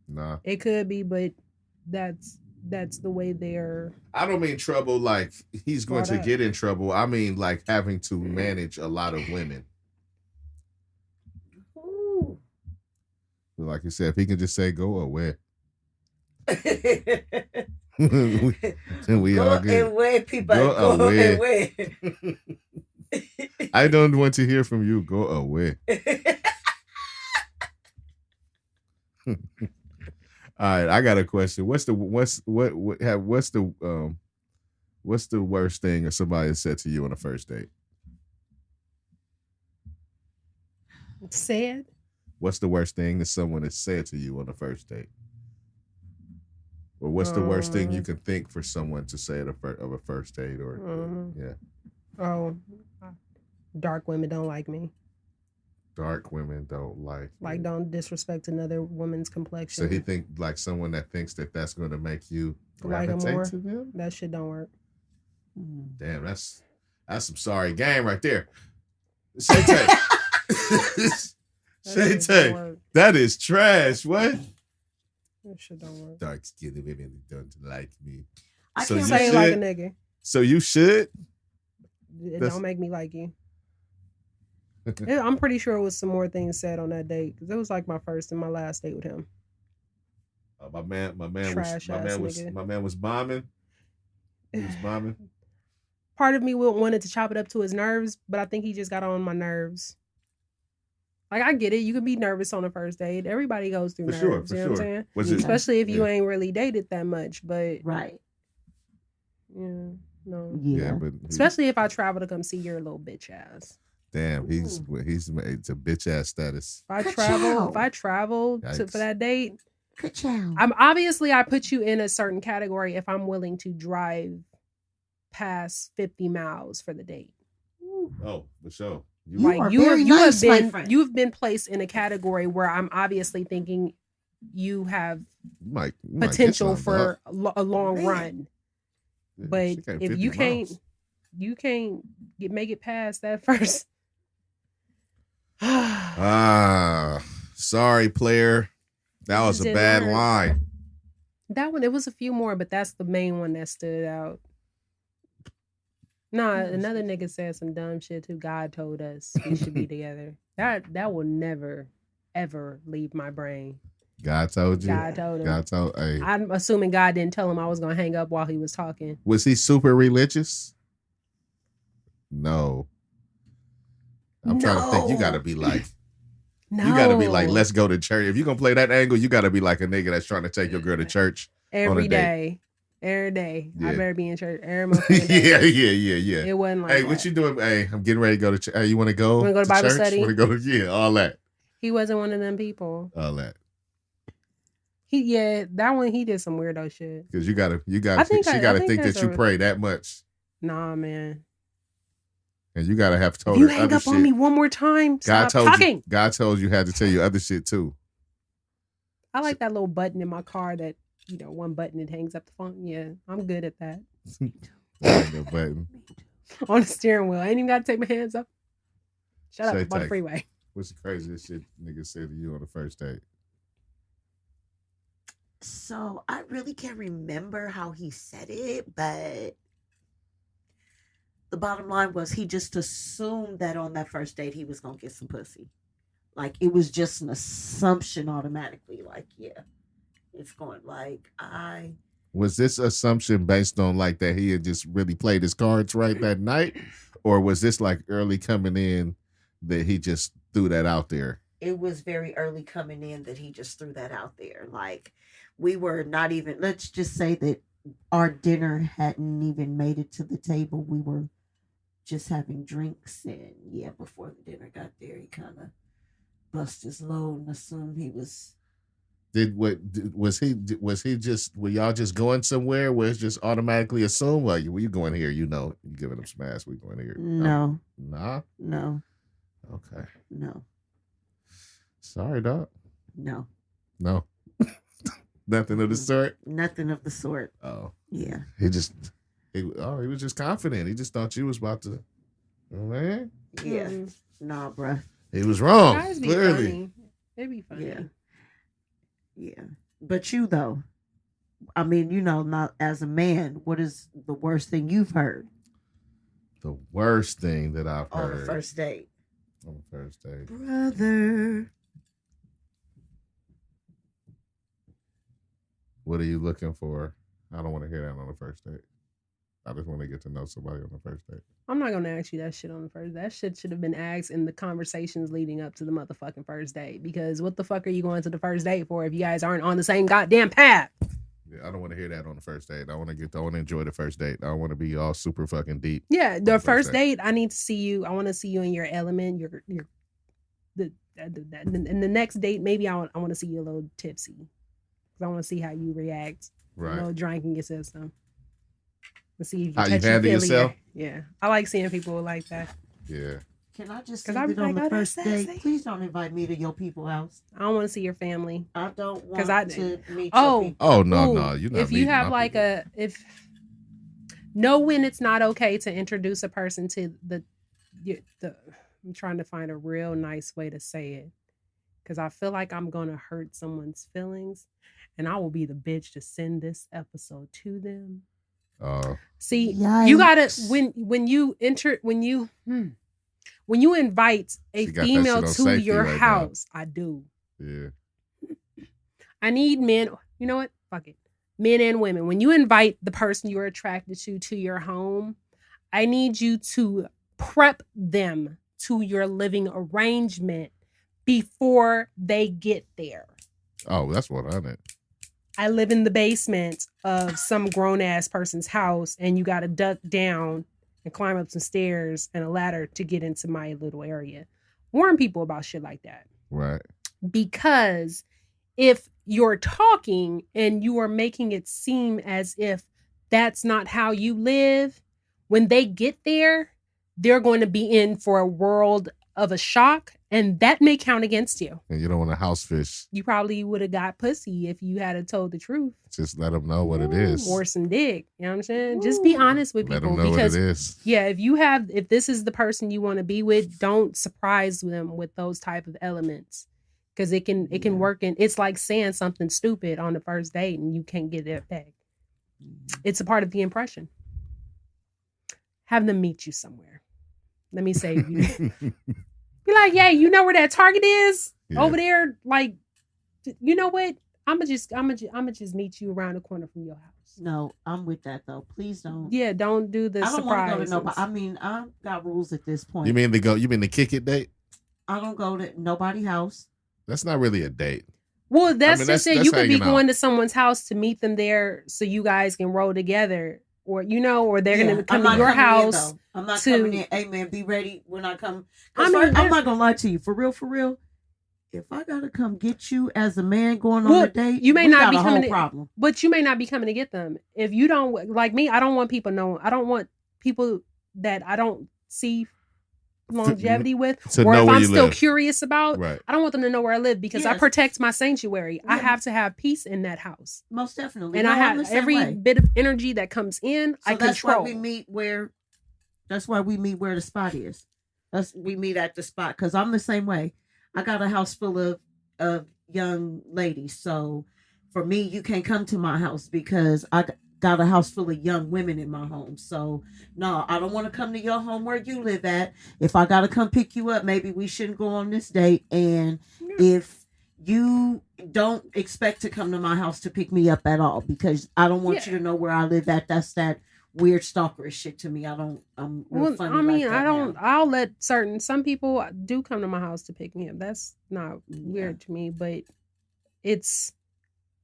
Nah, It could be, but that's the way they're. I don't mean trouble like he's going Brought to up. get in trouble. I mean like having to manage a lot of women. Ooh. Like you said, if he can just say go away, we Go all good. away, people. Go Go away. away. I don't want to hear from you. Go away. All right, I got a question. What's the worst thing that somebody has said to you on a first date? Said. What's the worst thing that someone has said to you on a first date? Or what's the worst thing you can think for someone to say at a first date? Or yeah, Oh, dark women don't like me. dark women don't like. Like, don't disrespect another woman's complexion. So he think like someone that thinks that that's going to make you Like him gravitate more. to them. That shit don't work. Damn, that's some sorry game right there. Shay Tay. That Shay shit Tay. don't work. That is trash. What? That shit don't work. Dark skinned women don't like me. I So can't you Say it should. like a nigga. So you should. It That's- don't make me like you. I'm pretty sure it was some more things said on that date because it was like my first and my last date with him. My man Trash ass nigga. was bombing. He was bombing. Part of me wanted to chop it up to his nerves, but I think he just got on my nerves. Like, I get it. You can be nervous on a first date. Everybody goes through For nerves. sure, for you know what sure. I'm saying? Was it? Especially if you Yeah. ain't really dated that much. But Right. yeah, no. Yeah, Yeah. but Especially if I travel to come see your little bitch ass. damn, he's made to bitch ass status. If I Ka-chow. travel for Yikes. that date, Ka-chow. I put you in a certain category if I'm willing to drive past 50 miles for the date. Oh, for sure. You Like are you very have nice, my been friend. you've been placed in a category where I'm obviously thinking you have you might get potential some, for dog. a long Man. run. Yeah, But she came if 50 you miles. can't make it past that first. Sorry, player. That was a Didn't bad work. line. That one, it was a few more, but that's the main one that stood out. Nah, another nigga said some dumb shit too. God told us we should be together. That will never, ever leave my brain. God told you. God told him. God told. Hey, I'm assuming God didn't tell him I was gonna hang up while he was talking. was he super religious? No. I'm trying to think. You No. got to be like. No, You got to be like, let's go to church. If you're gonna play that angle, you got to be like a nigga that's trying to take your girl to church. every a day. Every day. I Yeah. better be in church. Every motherfucking Yeah, day. yeah. It wasn't like Hey, that. what you doing? Hey, I'm getting ready to go to church. Hey, you want to go? Wanna go to Bible church? study? Want to go? Yeah, all that. He wasn't one of them people. All that. That one he did some weirdo shit. Because you gotta, I think she I- I gotta think think that there's you a- pray that much, Nah, man. and you gotta have told If you her hang other up shit. on me one more time, God stop told talking. you. God told you had to tell you other shit too. I like that little button in my car that, one button that hangs up the phone. Yeah, I'm good at that. There ain't no button. On the steering wheel. I ain't even got to take my hands up. Shut up. Say I'm on the take. freeway. What's the craziest shit nigga said to you on the first date? So I really can't remember how he said it, but the bottom line was he just assumed that on that first date he was gonna get some pussy. Like it was just an assumption automatically. Like, yeah, it's going like Was this assumption based on like that he had just really played his cards right that night, or was this like early coming in that he just threw that out there? it was very early coming in that he just threw that out there. Like we were not even, let's just say that our dinner hadn't even made it to the table. We were just having drinks, and yeah, before the dinner got there, he kind of bust his load and assumed he was. Was he just, were y'all just going somewhere where it's just automatically assumed, like, well, you going here, you giving him some ass, we going here? No. Nah? No. Okay. No. Sorry, dog. No. Nothing of the sort? Nothing of the sort. Oh. Yeah. He was just confident. He just thought you was about to, man. Yeah. Nah, bruh. He was wrong, Guys be clearly. funny. It'd be funny. Yeah. Yeah. But you, though, I mean, not as a man, what is the worst thing you've heard? The worst thing that I've On heard. the first date. On the first date. Brother. What are you looking for? I don't want to hear that on the first date. I just want to get to know somebody on the first date. I'm not gonna ask you that shit on the first. That shit should have been asked in the conversations leading up to the motherfucking first date. Because what the fuck are you going to the first date for if you guys aren't on the same goddamn path? Yeah, I don't want to hear that on the first date. I want to enjoy the first date. I don't want to be all super fucking deep. Yeah, the first date, I need to see you. I want to see you in your element. In the next date, maybe I want to see you a little tipsy. Because I want to see how you react. Right. A little drink in your system. To see if How you touch and handle feel yourself? Yeah, I like seeing people like that. Yeah. Can I just say 'Cause I'm that on like, the oh, first that's date? sexy. Please don't invite me to your people's house. I don't want to see your family. I don't want 'Cause I- to meet Oh. your people. Oh, no, Ooh, you're not if you meeting have my like people. know when it's not okay to introduce a person to the I'm trying to find a real nice way to say it, because I feel like I'm gonna hurt someone's feelings, and I will be the bitch to send this episode to them. See, you gotta Yikes. when you invite a She got that female shit on to safety your right now. house, I do. Yeah. I need men. You know what? Fuck it. Men and women. When you invite the person you're attracted to your home, I need you to prep them to your living arrangement before they get there. Oh, that's what I meant. I live in the basement of some grown ass person's house, and you got to duck down and climb up some stairs and a ladder to get into my little area. Warn people about shit like that. Right. Because if you're talking and you are making it seem as if that's not how you live, when they get there, they're going to be in for a world of a shock, and that may count against you. And you don't want to house fish. You probably would have got pussy if you had told the truth. Just let them know what it is. Or some dick. You know what I'm saying? Just be honest with Let people. them know Because what it is. yeah, if this is the person you want to be with, don't surprise them with those type of elements. Because it can work, and it's like saying something stupid on the first date and you can't get it back. It's a part of the impression. Have them meet you somewhere. Let me say, be like, yeah, you know where that Target is over there. Like, you know what? I'ma just meet you around the corner from your house. No, I'm with that though. Please don't. Yeah, don't do the I don't want to go surprise. to nobody. I mean, I've got rules at this point. You mean the kick it date? I don't go to nobody's house. That's not really a date. Well, that's just it. that's You could be hanging out. going to someone's house to meet them there so you guys can roll together. Or, or they're going to come to your house. I'm not coming in. Hey, man, be ready when I come. I mean, I'm not going to lie to you. For real. If I got to come get you as a man going on a date, you may we not got be a coming whole problem. But you may not be coming to get them. If you don't, like me, I don't want people knowing. I don't want people that I don't see longevity with, to or know if where I'm you still live. curious about, Right. I don't want them to know where I live because I Yes. protect my sanctuary. I Yeah. have to have peace in that house. Most definitely. And No, I I'm the have same every way. bit of energy that comes in, So I that's control. why we meet where. That's why we meet where the spot is. We meet at the spot because I'm the same way. I got a house full of young ladies, so for me, you can't come to my house because I got a house full of young women in my home. So no, I don't want to come to your home where you live at. If I gotta come pick you up, maybe we shouldn't go on this date. And if you don't expect to come to my house to pick me up at all, because I don't want you to know where I live at. That's that weird stalkerish shit to me. I'm real funny. I mean, like that I don't. now. I'll let some people do come to my house to pick me up. That's not weird to me, but it's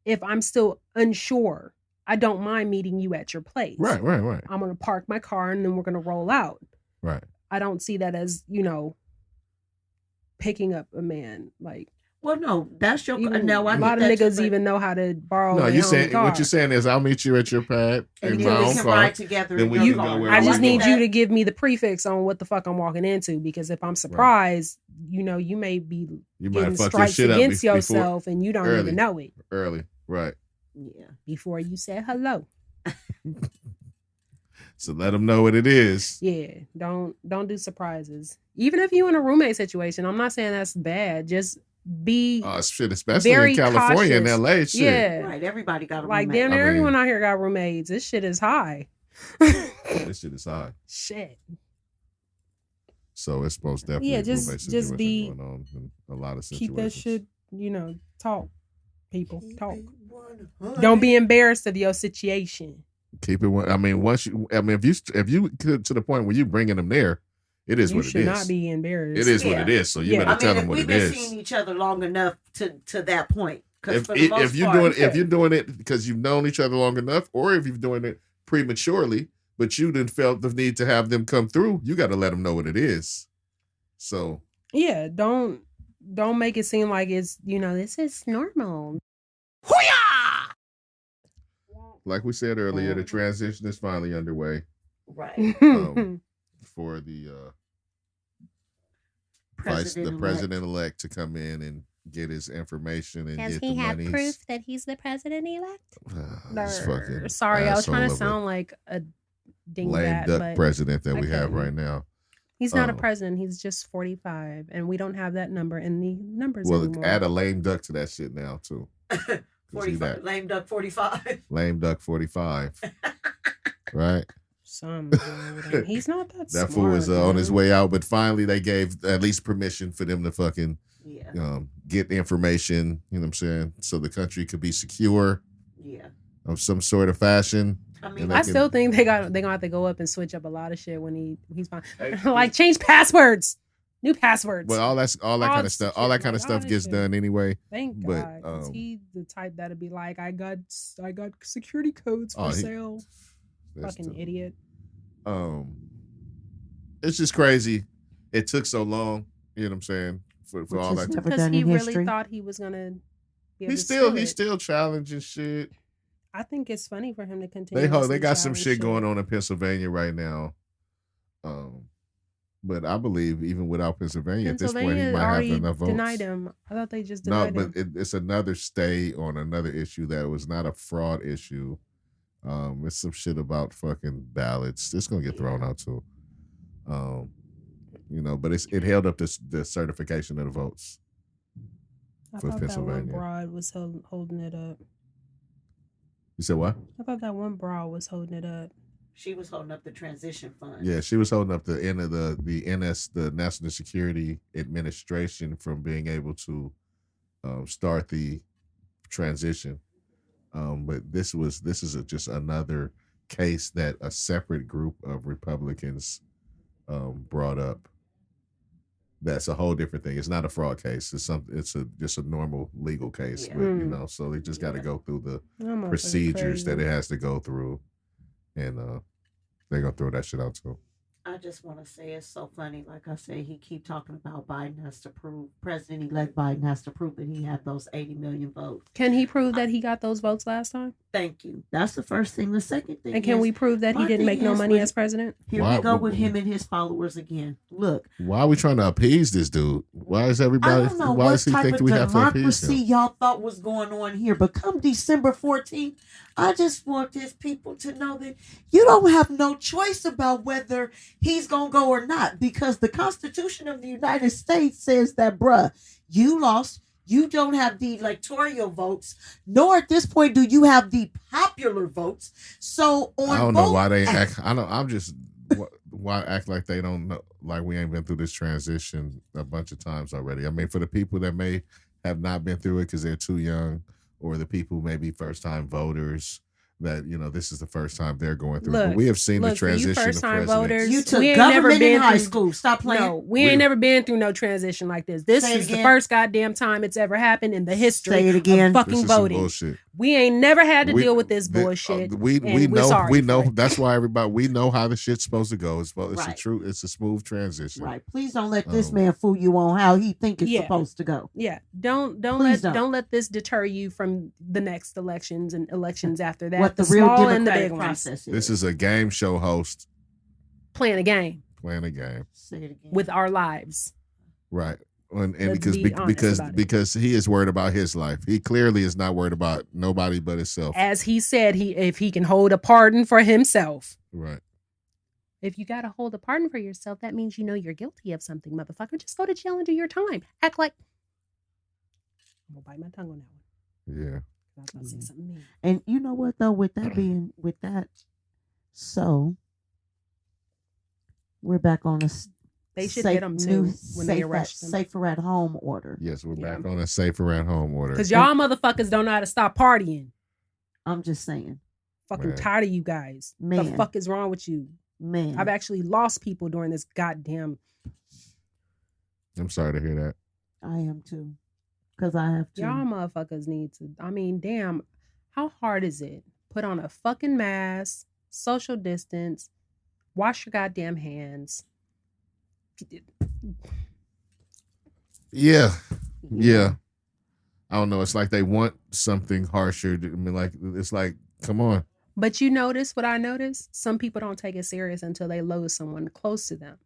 if I'm still unsure, I don't mind meeting you at your place. Right. I'm going to park my car and then we're going to roll out. Right. I don't see that as, picking up a man. Like, well, no, that's your. even, No, I a lot of get that niggas too, even know how to borrow. No, their you own saying car. what you're saying is I'll meet you at your pad and in then my we own can car. ride together. Then in we your can go car. where I we just want. need you to give me the prefix on what the fuck I'm walking into, because if I'm surprised, you may be You getting might fuck your strikes shit up against before yourself and you don't early. even know it early. Right. Yeah. before you say hello. So let them know what it is. Yeah, don't do surprises. Even if you in a roommate situation, I'm not saying that's bad. Just be Shit, especially very in California cautious. and LA. Shit. Yeah, Right. Everybody got a like roommate. damn near I mean- everyone out here got roommates. This shit is high. This shit is high. Shit. So it's supposed definitely Yeah, a just- roommate just situation be- going on in a lot of situations. Keep that shit, talk. People talk. 100. Don't be embarrassed of your situation. Keep it. I mean, if you could to the point where you bringing them there, it is You what it should is. not be embarrassed. It is what Yeah. it is. So you Yeah. better I tell mean, them if what we've it been is. seeing each other long enough to that point, because If for the most if you're part, doing if you're doing it because you've known each other long enough, or if you're doing it prematurely, but you didn't felt the need to have them come through, you got to let them know what it is. So Yeah, don't make it seem like it's this is normal. like we said earlier, the transition is finally underway right, for the President-elect. president-elect to come in and get his information and Does get he the have monies. proof that he's the president-elect? This fucking Sorry, I was trying to asshole of a sound like a lame dingbat, duck but president that I we have couldn't. right now. he's not a Oh. president. He's just 45, and we don't have that number in the numbers Well, anymore. add a lame duck to that shit now too. 45, lame duck 45. Lame duck 45. Right? He's not that. That fool was smart, on his man. way out, but finally they gave at least permission for them to fucking Yeah, get information, you know what I'm saying? So the country could be secure yeah. of some sort of fashion. I mean, And I they still can- think they're gonna have to go up and switch up a lot of shit when he's fine. Hey, Like change passwords, new passwords. Well, all that All kind of this stuff, shit, all that kind of like, all stuff this gets shit. done anyway. Thank but, God, 'cause um, he the type that'd be like, I got security codes for Oh, he- sale. That's Fucking the- idiot. It's just crazy. It took so long, you know what I'm saying? For Which all is that. never Because done he in really history. thought he was gonna be able He's to steal still it. challenging shit. I think it's funny for him to continue. They got some shit going on in Pennsylvania right now. But I believe even without Pennsylvania, at this point, he Pennsylvania might have already enough votes. denied him. I thought they just No, denied but him. it's another stay on another issue that was not a fraud issue. It's some shit about fucking ballots. It's gonna get thrown out too. But it held up the certification of the votes. I for thought that one Pennsylvania. broad was holding it up. You said what? I thought that one broad was holding it up. She was holding up the transition fund. Yeah, she was holding up the end of the National Security Administration from being able to start the transition. But this is just another case that a separate group of Republicans brought up. That's a whole different thing. It's not a fraud case. It's just a normal legal case. Yeah. But, so they just got to go through the That motherfucker procedures that crazy. it has to go through, and they're gonna throw that shit out too. I just want to say it's so funny. Like I say, he keep talking about Biden has to prove, President-elect Biden has to prove that he had those 80 million votes. Can he prove that he got those votes last time? Thank you. That's the first thing. The second thing And can is, we prove that he my didn't thing make no is money with- as president? here Why- we go with him and his followers again. Look, Why are we trying to appease this dude? Why is everybody? I don't know Why what does he type think of we have to appease democracy him? y'all thought was going on here, but come December 14th, I just want these people to know that you don't have no choice about whether he's going to go or not, because the Constitution of the United States says that, bruh, you lost. You don't have the electoral votes, nor at this point do you have the popular votes. So on I don't know both- why they act. I don't. I'm just why act like they don't know, like we ain't been through this transition a bunch of times already. I mean, for the people that may have not been through it because they're too young, or the people maybe first time voters that this is the first time they're going through. But Look, we have seen the for you transition of first-time presidents. voters, You took we ain't never government been in high through- school. Stop playing. No, we ain't never been through no transition like this. This Say it is the again. first goddamn time it's ever happened in the history Say it again. of This fucking is some voting. bullshit. We ain't never had to We- deal with this the- bullshit. we and we're know sorry we for know it. that's why everybody we know how the shit's supposed to go. It's Right. it's a smooth transition. Right. Please don't let this Um, man fool you on how he think it's Yeah. supposed to go. Yeah, don't Please don't let this deter you from the next elections and elections after that. What the real small and the democratic big ones. process is. This is a game show host Playing a game playing a game. Say it again. with our lives. Right. And Let's because be honest because about it. because he is worried about his life. He clearly is not worried about nobody but himself. As he said, if he can hold a pardon for himself. Right. If you gotta hold a pardon for yourself, that means you know you're guilty of something, motherfucker. Just go to jail and do your time. Act like I'm gonna bite my tongue on that one. Yeah. I was about to say something mean. And you know what though, with that, so we're back on a They should hit them too when they arrest them. safer at home order. Yes, we're Yeah. back on a safer at home order. Because y'all motherfuckers don't know how to stop partying. I'm just saying, Fucking Man. tired of you guys. The Man. fuck is wrong with you? man. I've actually lost people during this goddamn. I'm sorry to hear that. I am too, because I have to. Y'all motherfuckers need to. I mean, damn, how hard is it? Put on a fucking mask, social distance, wash your goddamn hands. Yeah. Yeah. I don't know. It's like they want something harsher. I mean, like it's like, come on. But you notice what I noticed? Some people don't take it serious until they lose someone close to them.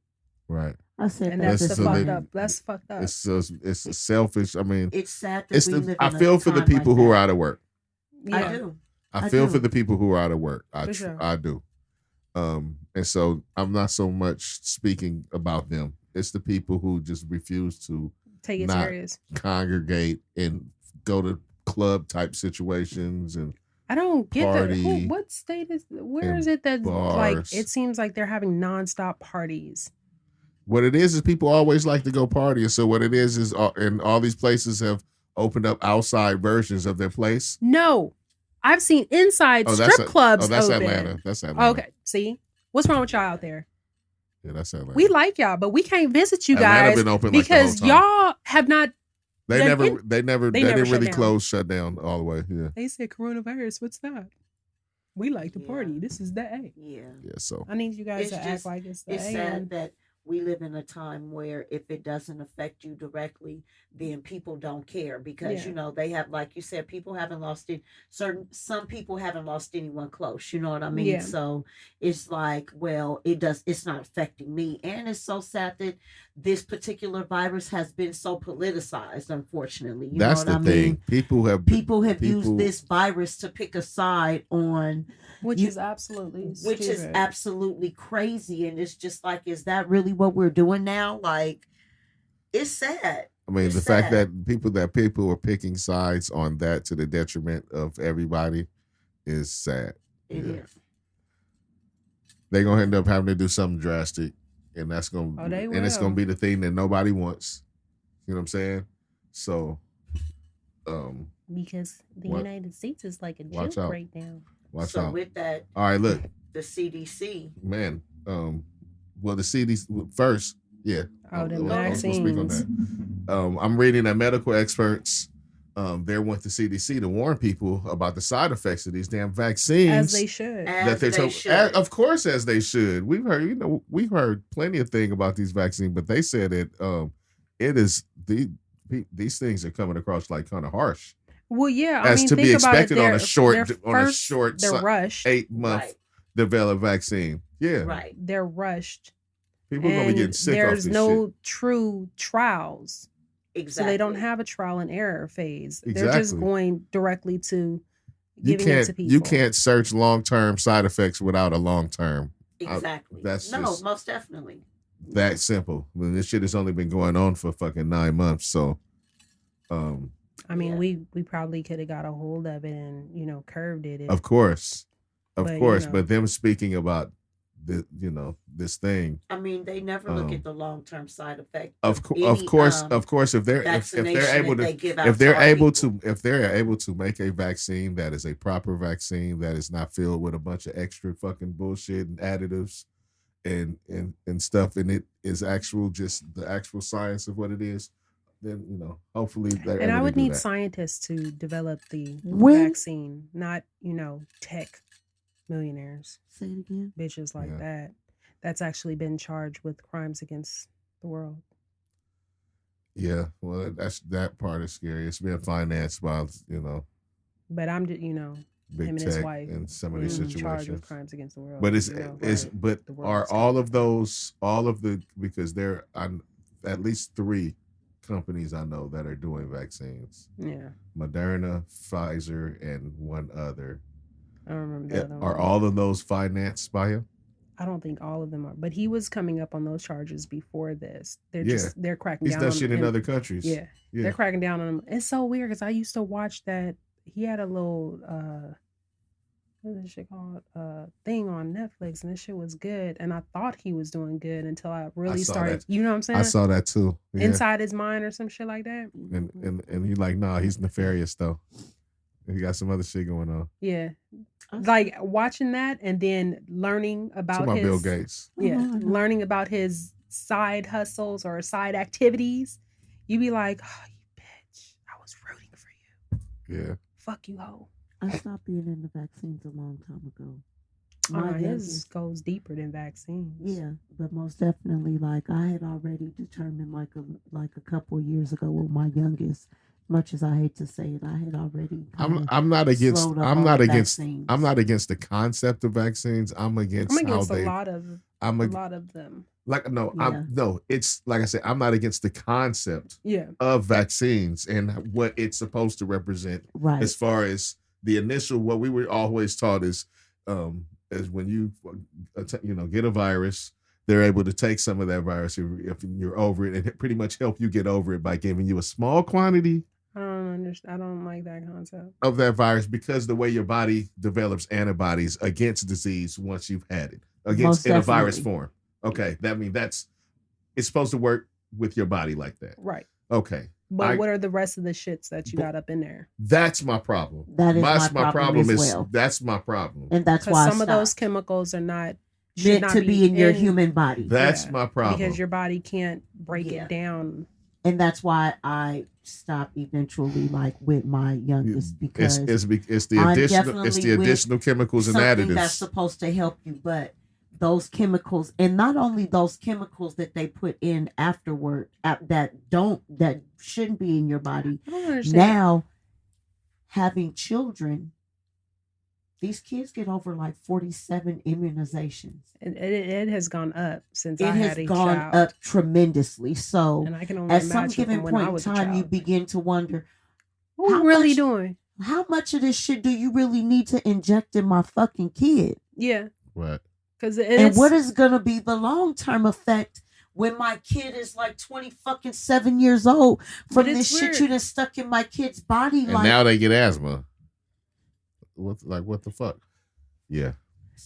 Right. I said And that that's That's the so fucked they- up. That's fucked up. It's selfish. I mean, it's sad that it's we the. live I in a feel for the time people like who are that. out of work. Yeah. I do. I I feel do. for the people who are out of work. For sure. I do. And so I'm not so much speaking about them. It's the people who just refuse to Take it not- serious. congregate and go to club type situations and I don't get that. Party What state is? Where and is it that like bars. it seems like they're having nonstop parties? what it is people always like to go party. And so what it is and all these places have opened up outside versions of their place. No, I've seen inside That's strip clubs. that's open. Atlanta. That's Atlanta. Okay, see, what's wrong with y'all out there? Yeah, that's Atlanta. We like y'all, but we can't visit you Atlanta guys been open like the whole because time. y'all have not. They Yeah, never it- they they didn't never shut really down. shut down all the way. Yeah. They said coronavirus. What's that? We like to Yeah. party. This is the A. Yeah. Yeah. So I need you guys It's to act just- like it's the It's A. sad and- that we live in a time where if it doesn't affect you directly, then people don't care because Yeah. they have, like you said, people haven't lost it. Some people haven't lost anyone close. You know what I mean? Yeah. So it's like, well, it's not affecting me, and it's so sad that this particular virus has been so politicized. Unfortunately, that's know the what thing. I mean? People have Used this virus to pick a side on. which You- is absolutely Which is stupid. absolutely crazy, and it's just like, is that really what we're doing now? Like, it's sad. I mean, It's the fact sad. that people are picking sides on that to the detriment of everybody is sad. It is. Yeah. They're gonna end up having to do something drastic, and that's gonna Oh, they and it's will. gonna be the thing that nobody wants. You know what I'm saying? So, Because the What? United States is like a Watch joke out. right now. watch So out. with that, All right, look, the CDC. man. Well, the CDC first, yeah. Oh, the I was gonna speak on vaccines. that. I'm reading that medical experts, there went the CDC to warn people about the side effects of these damn vaccines. As they should. As they should. Of course, as they should. We've heard plenty of things about these vaccines, but they said that it is these things are coming across like kind of harsh, Well, yeah. as to be think about it, expected on a they're- short they're on a first- short They're rushed. 8-month Right. developed vaccine. Yeah, Right. They're rushed. people are gonna be And getting sick off there's this no shit. true trials. Exactly. So they don't have a trial and error phase. They're just Exactly. going directly to You giving it to people. you can't search long term side effects without a long term. Exactly. that's no, just- most definitely. That simple. I mean, this shit has only been going on for fucking 9 months. So, I mean, Yeah. we probably could have got a hold of it and curved it. of course, But, but them speaking about this thing. I mean, they never look Um, at the long term side effect. Of any, course, um, if they're vaccination able that to they give out if they're our able people. to if they're able to make a vaccine that is a proper vaccine that is not filled with a bunch of extra fucking bullshit and additives and stuff, and it is just the actual science of what it is, then hopefully they're And able I to would do need that. scientists to develop the When? vaccine, not, tech millionaires, Say it again. bitches like Yeah. that. That's actually been charged with crimes against the world. Yeah, well, that part is scary. It's being financed by But I'm just, big him and his tech wife in some of these charged with situations. crimes against the world. But it's right. but The world are is all getting of those because there are at least 3 companies I know that are doing vaccines: Yeah, Moderna, Pfizer, and one other. I don't remember the other Are one. all of those financed by him? I don't think all of them are, but he was coming up on those charges before this. They're Yeah. they're cracking He's down done on shit in and- other countries. Yeah, Yeah. they're cracking down on him. It's so weird because I used to watch that. He had a little what is this shit called? Thing on Netflix, and this shit was good. And I thought he was doing good until I really saw started. that. You know what I'm saying? I saw that too. Yeah. Inside his mind or some shit like that. And he like, nah, he's nefarious though. He got some other shit going on. Yeah, like watching that and then learning about Talking his Bill Gates. Yeah, I know. learning about his side hustles or side activities. You be like, oh, you bitch, I was rooting for you. Yeah. Fuck you, hoe. I stopped being in the vaccines a long time ago. Oh, no, My his youngest- goes deeper than vaccines. Yeah, but most definitely, like I had already determined, like a couple of years ago, with my youngest. Much as I hate to say it, I had already. I'm not against slowed up I'm on not the against vaccines. I'm not against the concept of vaccines. I'm against, I'm against how they a lot of them. like no, Yeah. it's like I said, I'm not against the concept Yeah, of vaccines and what it's supposed to represent Right. as far as the initial what we were always taught is when you get a virus, they're able to take some of that virus if you're over it and pretty much help you get over it by giving you a small quantity I don't understand. I don't like that concept. of that virus because the way your body develops antibodies against disease once you've had it Most in a virus definitely. form. Okay, it's supposed to work with your body like that. Right. Okay, But what are the rest of the shits that you got up in there? that's my problem. That is my problem as is well. that's my problem. And that's Because why some I of those stopped. chemicals are not should meant not to be in your human body. That's Yeah, my problem. because your body can't break Yeah. it down. And that's why I stopped eventually, like with my youngest, because it's the I'm additional definitely with additional chemicals and something additives. that's supposed to help you, but those chemicals, and not only those chemicals that they put in afterward, that shouldn't be in your body. I don't understand. Now, having children, these kids get over like 47 immunizations. It has gone up since It I has had a gone child. up tremendously. So, And I can only at some imagine given from when I point in was a time, you child. begin to wonder, What how we really much- doing? how much of this shit do you really need to inject in my fucking kid? Yeah, What? because And what is going to be the long-term effect when my kid is like 27 years old from But it's this shit weird. you done stuck in my kid's body? And like, now they get asthma. What the fuck? Yeah.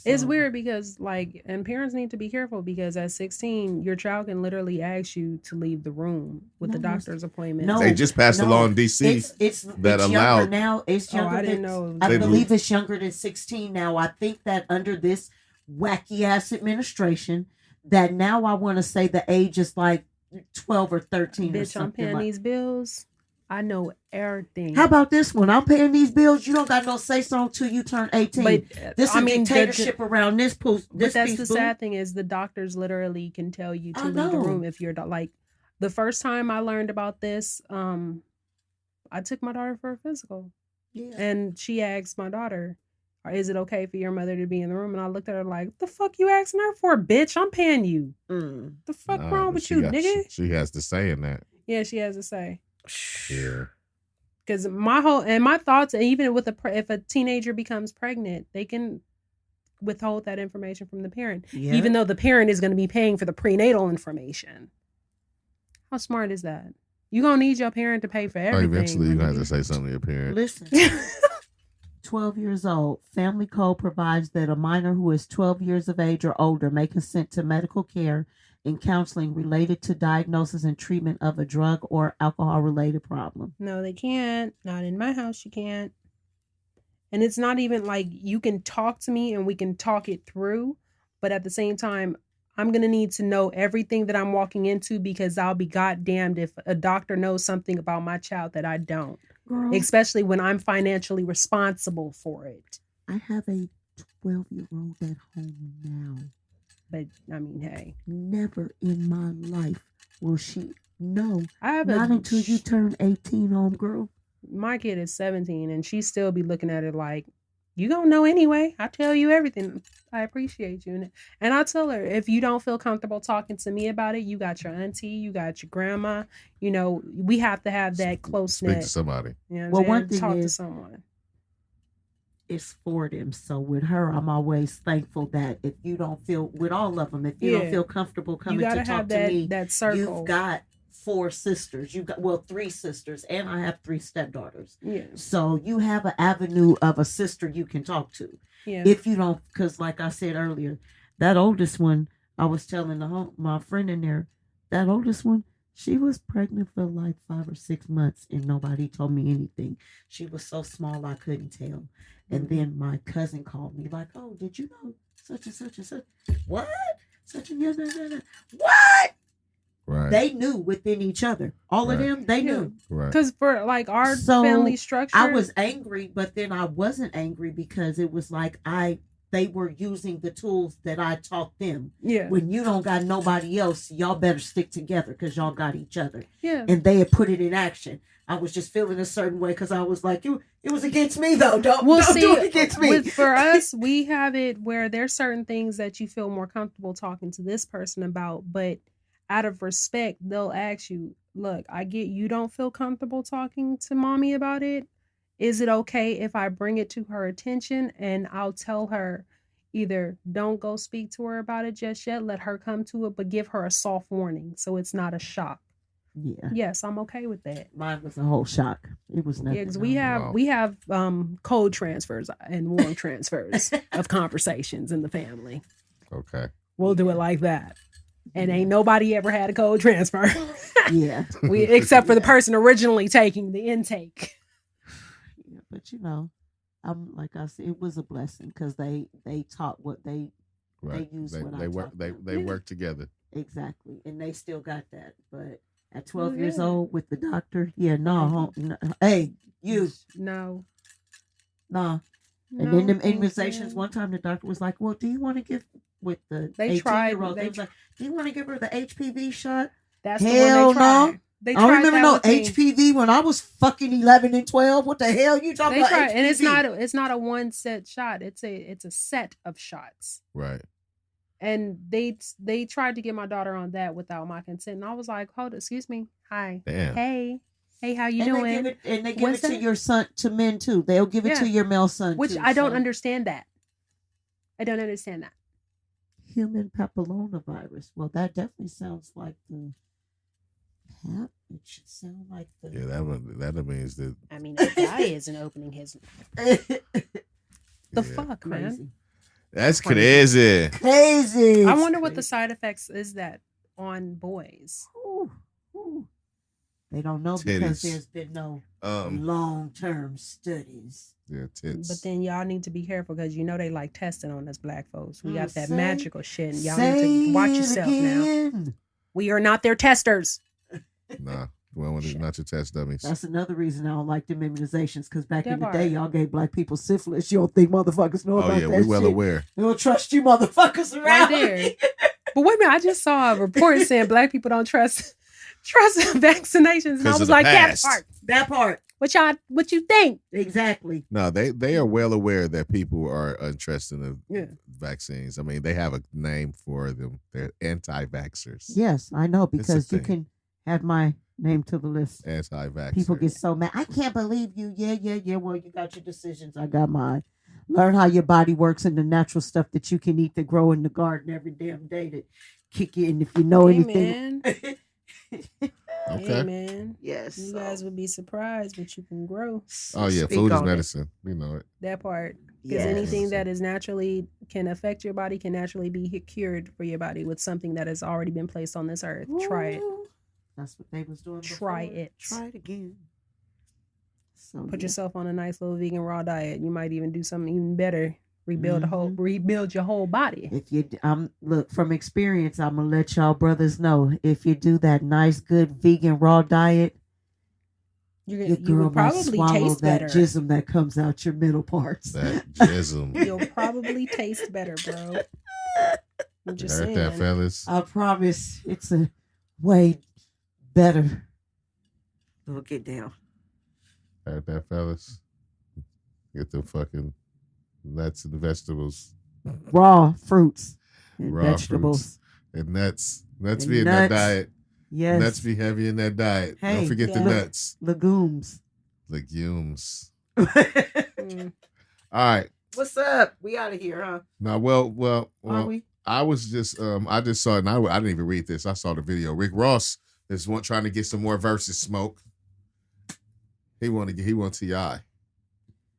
It's so- weird because and parents need to be careful because at 16, your child can literally ask you to leave the room with the No, doctor's appointment. no. They just passed a law in DC. It's that younger allowed- now. It's Oh, younger I didn't than, know. I They believe it's younger than 16 now. I think that under this wacky ass administration, that now I want to say the age is like 12 or 13 or Bitch, I'm something. paying Like. these bills. I know everything. How about this one? I'm paying these bills. You don't got no say so until you turn 18. But This is I mean, dictatorship around this post. But This that's piece, the boo. sad thing is the doctors literally can tell you to I leave the know. room if you're like the first time I learned about this. I took my daughter for a physical, Yeah. and she asked my daughter, "Is it okay for your mother to be in the room?" And I looked at her like, "The fuck you asking her for, bitch? I'm paying you. Mm. The fuck Nah, wrong but with she you, got- nigga?" She has to say in that. Yeah, she has to say. Yeah. Because my thoughts, and even with if a teenager becomes pregnant, they can withhold that information from the parent, Yeah. even though the parent is going to be paying for the prenatal information. How smart is that? You gonna need your parent to pay for everything. Eventually, you my have to nigga. say something to your parent. Listen. 12 years old. Family Code provides that a minor who is 12 years of age or older may consent to medical care and counseling related to diagnosis and treatment of a drug or alcohol related problem. No, they can't. Not in my house. You can't. And it's not even like you can talk to me and we can talk it through, but at the same time, I'm going to need to know everything that I'm walking into, because I'll be goddamned if a doctor knows something about my child that I don't, Girl, especially when I'm financially responsible for it. I have a 12-year-old at home now. But I mean, hey, Never in my life will she know. I have Not until you turn 18, homegirl. my kid is 17 and she still be looking at it like, you gonna know anyway. I tell you everything. I appreciate you. And I tell her, if you don't feel comfortable talking to me about it, you got your auntie, you got your grandma. You know, we have to have that close Speak knit. to somebody. You know Well, what I'm one saying? thing Talk to is- someone. It's for them. So with her, I'm always thankful that if you don't feel, with all of them, if you don't Yeah. feel comfortable You coming gotta to talk have to that me, that circle. you've got 4 sisters. You've got, well, 3 sisters, and I have 3 stepdaughters. Yeah. So you have an avenue of a sister you can talk to. Yeah. If you don't, because like I said earlier, that oldest one, I was telling my friend in there, that oldest one, she was pregnant for like 5 or 6 months and nobody told me anything. She was so small I couldn't tell. And then my cousin called me like, oh, did you know such and such and such? What? Such and such. What? Right. They knew within each other. All of Right. them, they Yeah. knew. Right. Because for like our So, family structure, I was angry, but then I wasn't angry because it was like they were using the tools that I taught them. yeah, When you don't got nobody else, y'all better stick together because y'all got each other. yeah. And they had put it in action. I was just feeling a certain way because I was like, it was against me though. Don't do it against me. For us, we have it where there's certain things that you feel more comfortable talking to this person about, but out of respect, they'll ask you, look, I get you don't feel comfortable talking to mommy about it. Is it okay if I bring it to her attention and I'll tell her either don't go speak to her about it just yet, let her come to it, but give her a soft warning so it's not a shock. Yeah. Yes, I'm okay with that. Mine was a whole shock. It was nothing. Yeah, because we Wow. have code transfers and warm transfers of conversations in the family. Okay. We'll do it like that. And ain't nobody ever had a code transfer. Yeah. Except for the person originally taking the intake. Yeah, but I'm like I said, it was a blessing because they taught what they Right. use They, what they I work. taught They them. they work together. Exactly, and they still got that. But at 12 Oh, years yeah. old with the doctor, yeah, no, hey, you, No. nah. And No, then them thank immunizations. you. One time the doctor was like, "Well, do you want to give with the They tried- 18-year-old?" they They was like, "Do you want to give her the HPV shot?" That's Hell the one they tried. no. They I don't tried remember that no with me. HPV when I was fucking 11 and 12. What the hell you talking They about? tried, and HPV? it's not a one set shot. It's a set of shots. Right. And they tried to get my daughter on that without my consent. And I was like, hold, excuse me. Hi. Damn. Hey, how you and doing? They give What's it to that? your son, to men too. They'll give it to Yeah. your male son Which too. I don't so. understand that. I don't understand that. Human papillomavirus. Well, that definitely sounds like the pap. It should sound like the. Yeah. That means that. I mean, a guy isn't opening his. The Yeah. fuck, man. Crazy. That's crazy. Crazy. I wonder what the side effects is that on boys. Ooh, ooh. They don't know because Titties. there's been no Um. long-term studies. Yeah. Tits. But then y'all need to be careful because you know they like testing on us black folks. We got that Say- magical shit, and y'all Say need to watch it yourself now. again. We are not their testers. Nah. Well, when it's not your test dummies. That's another reason I don't like them immunizations. Because back in That the day, part. y'all gave black people syphilis. You don't think motherfuckers know Oh about yeah, that we well shit. aware. They don't trust you motherfuckers around. Right there. But wait a minute, I just saw a report saying black people don't trust vaccinations, and I 'Cause of was the like, past. that part. That part. What you think? Exactly. No, they are well aware that people are interested in Yeah. vaccines. I mean, they have a name for them. They're anti-vaxxers. Yes, I know It's a because you thing. can add my name to the list. Anti-vaxxer. People get so mad. I can't believe you. Yeah. Well, you got your decisions. I got mine. Learn how your body works and the natural stuff that you can eat that grow in the garden every damn day to kick in if you know anything. Amen. Okay. Amen. Yes. You guys would be surprised what you can grow. Oh yeah, Speak food is on it. medicine. We know it. That part. Because Yes. anything that is naturally can affect your body can naturally be cured for your body with something that has already been placed on this earth. Try it. Ooh, That's what they was doing. Try before. it. Try it again. So Put yeah. yourself on a nice little vegan raw diet. You might even do something even better rebuild your whole body. If you, look, from experience, I'm gonna let y'all brothers know. If you do that nice, good vegan raw diet, your You girl will might probably swallow taste that better. jism that comes out your middle parts. That jism. You'll probably taste better, bro. I'm just Heard saying. that, fellas? I promise, it's a way better. We'll get down. Heard that, fellas? Get the fucking nuts and vegetables. Raw fruits and Raw vegetables. fruits and nuts. Nuts And be in that nuts. diet. Yes. Nuts be heavy in that diet. Hey, Don't forget the yeah. nuts. Legumes. Legumes. Mm. All right. What's up? We out of here, huh? Now, well, Are we? I was just, I just saw it, and I didn't even read this. I saw the video. Rick Ross is trying to get some more Verzuz smoke. He want T.I.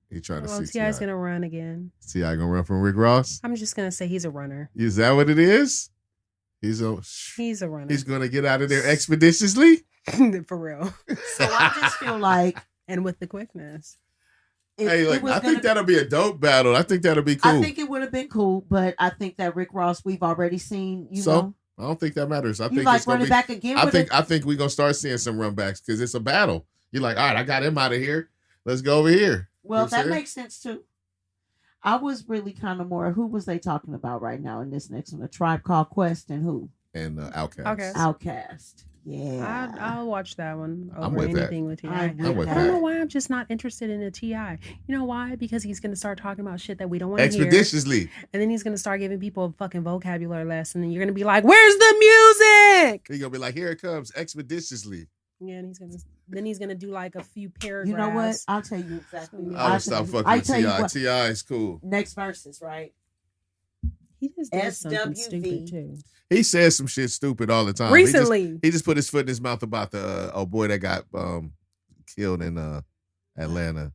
He trying to see T.I.'s T.I. gonna run again. T.I. gonna run from Rick Ross? I'm just gonna say he's a runner. Is that what it is? He's a runner. He's gonna get out of there expeditiously? For real. So I just feel like And with the quickness. I think that'll be a dope battle. I think that'll be cool. I think it would have been cool, but I think that Rick Ross we've already seen. You So, know, I don't think that matters. I you think like it's gonna running be, back again. I think we're gonna start seeing some run backs because it's a battle. You're like, all right, I got him out of here. Let's go over here. Well, You know what I'm that saying? makes sense too. I was really kind of more. Who was they talking about right now in this next one? A Tribe Called Quest and who? And Outkast. Okay. Outcast. Yeah. I'll watch that one I'm over with that. anything with T.I. I'm with I don't know that. why I'm just not interested in a T.I. You know why? Because he's going to start talking about shit that we don't want to hear. Expeditiously. And then he's going to start giving people a fucking vocabulary lesson. And you're going to be like, where's the music? He's gonna be like, here it comes, expeditiously. Yeah, and he's gonna do like a few paragraphs. You know what? I'll tell you exactly. I would stop fucking with T.I. T.I. is cool. Next verses, right? He just does something SWV. stupid too. He says some shit stupid all the time. Recently, He just put his foot in his mouth about the old boy that got killed in Atlanta.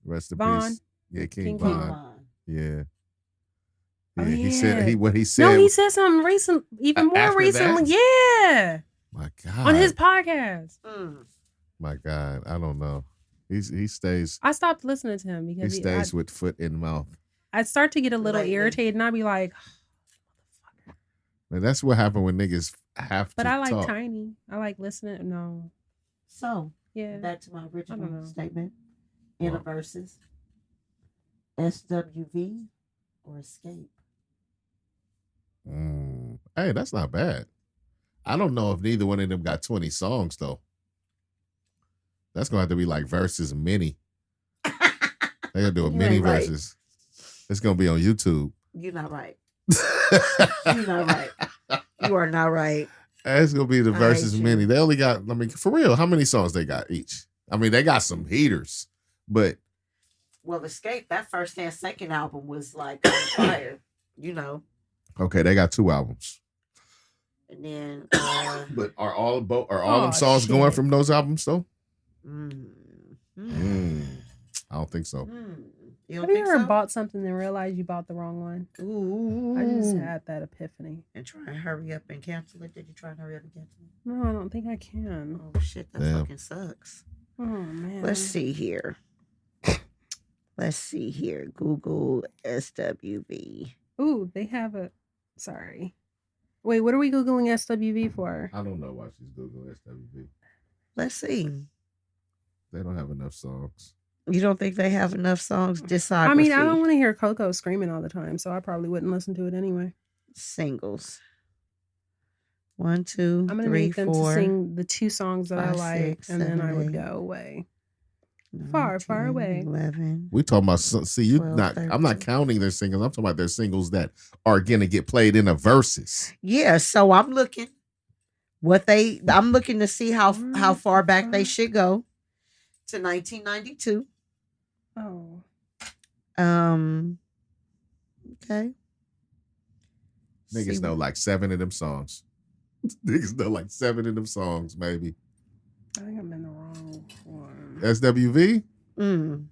Rest in Vaughn. peace. Yeah, King King Von. Vaughn. Yeah. Oh, Yeah, he yeah. said what he said. no, he said something recent, even more After recently. Yeah, My God. on his podcast. My God, I don't know. He stays. I stopped listening to him He because stays with foot in mouth. I'd start to get a little Lately. irritated, and I'd be like, And that's what happened when niggas have but to I like talk. Tiny. I like listening. No, So yeah. back to my I don't original know. statement. In a Wow. verses. SWV or Escape. Hey, that's not bad. I don't know if neither one of them got 20 songs though. That's gonna have to be like Versus mini. They gonna do a You mini ain't right. Versus. It's gonna be on YouTube. You're not right. You're not right. You are not right. It's gonna be the I Versus hate you. mini. They only got. I mean, for real, how many songs they got each? I mean, they got some heaters, but Well, Escape, that first and second album was like on fire, you know. okay, they got 2 albums. And then But are all them Oh, songs going shit. from those albums though? mm, I don't think so. You don't Have you think ever so? bought something and realized you bought the wrong one? Ooh. I just had that epiphany. And try and hurry up and cancel it. Did you try and hurry up and cancel it? No, I don't think I can. Oh shit, that Damn. fucking sucks. Oh man. Let's see here. Google SWV. Ooh, they have a. Sorry. Wait, what are we googling SWV for? I don't know why she's Googling SWV. Let's see. They don't have enough songs. You don't think they have enough songs? Discography. I mean, I don't want to hear Coco screaming all the time, so I probably wouldn't listen to it anyway. Singles. 1, 2, I'm gonna 3, need them 4. to sing the 2 songs that I 5, like, 6, and then I 7, would 8. go away. 9, Far, far 10, away. 11. We talking about see you 12, not. I'm not 13. counting their singles. I'm talking about their singles that are gonna get played in a verses. Yeah, so I'm looking to see how far back they should go to 1992. Oh, Okay. Niggas See- know like 7 of them songs. Niggas know like 7 of them songs, maybe. I think I'm in the wrong one. SWV. Mm.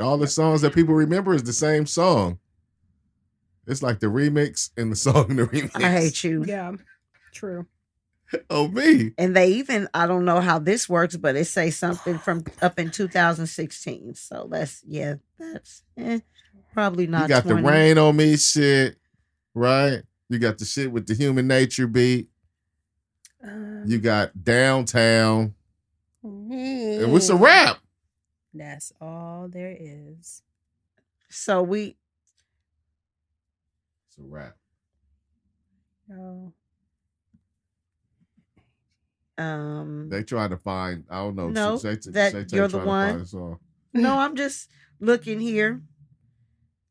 All the songs that people remember is the same song. It's like the remix and the song and the remix. I hate you. Yeah, true. Oh me. And they even, I don't know how this works, but it say something from up in 2016. So that's Probably not. You got 20. the rain on me shit, right? You got the shit with the human nature beat. You got downtown. It was a rap. That's all there is. So It's a rap. Oh. They trying to find. I don't know. No, Say that you're the one. No, I'm just looking here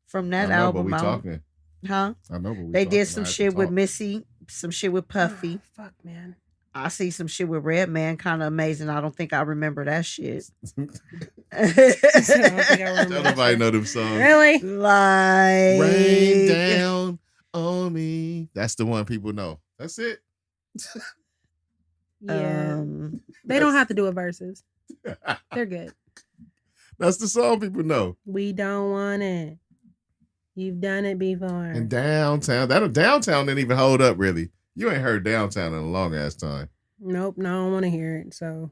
from that I know, album. but we talking. Huh? I know, but we They talking. did some shit with Missy, some shit with Puffy. Fuck, man. I see some shit with Redman, kind of amazing. I don't think I remember that shit. I don't think I remember Don't that nobody shit. know them songs. Really? Like Rain down on me. That's the one people know. That's it. Yeah. They don't have to do a verses. They're good. That's the song people know. We don't want it. You've done it before. And downtown. Downtown didn't even hold up really. You ain't heard downtown in a long ass time. Nope, no, I don't want to hear it. So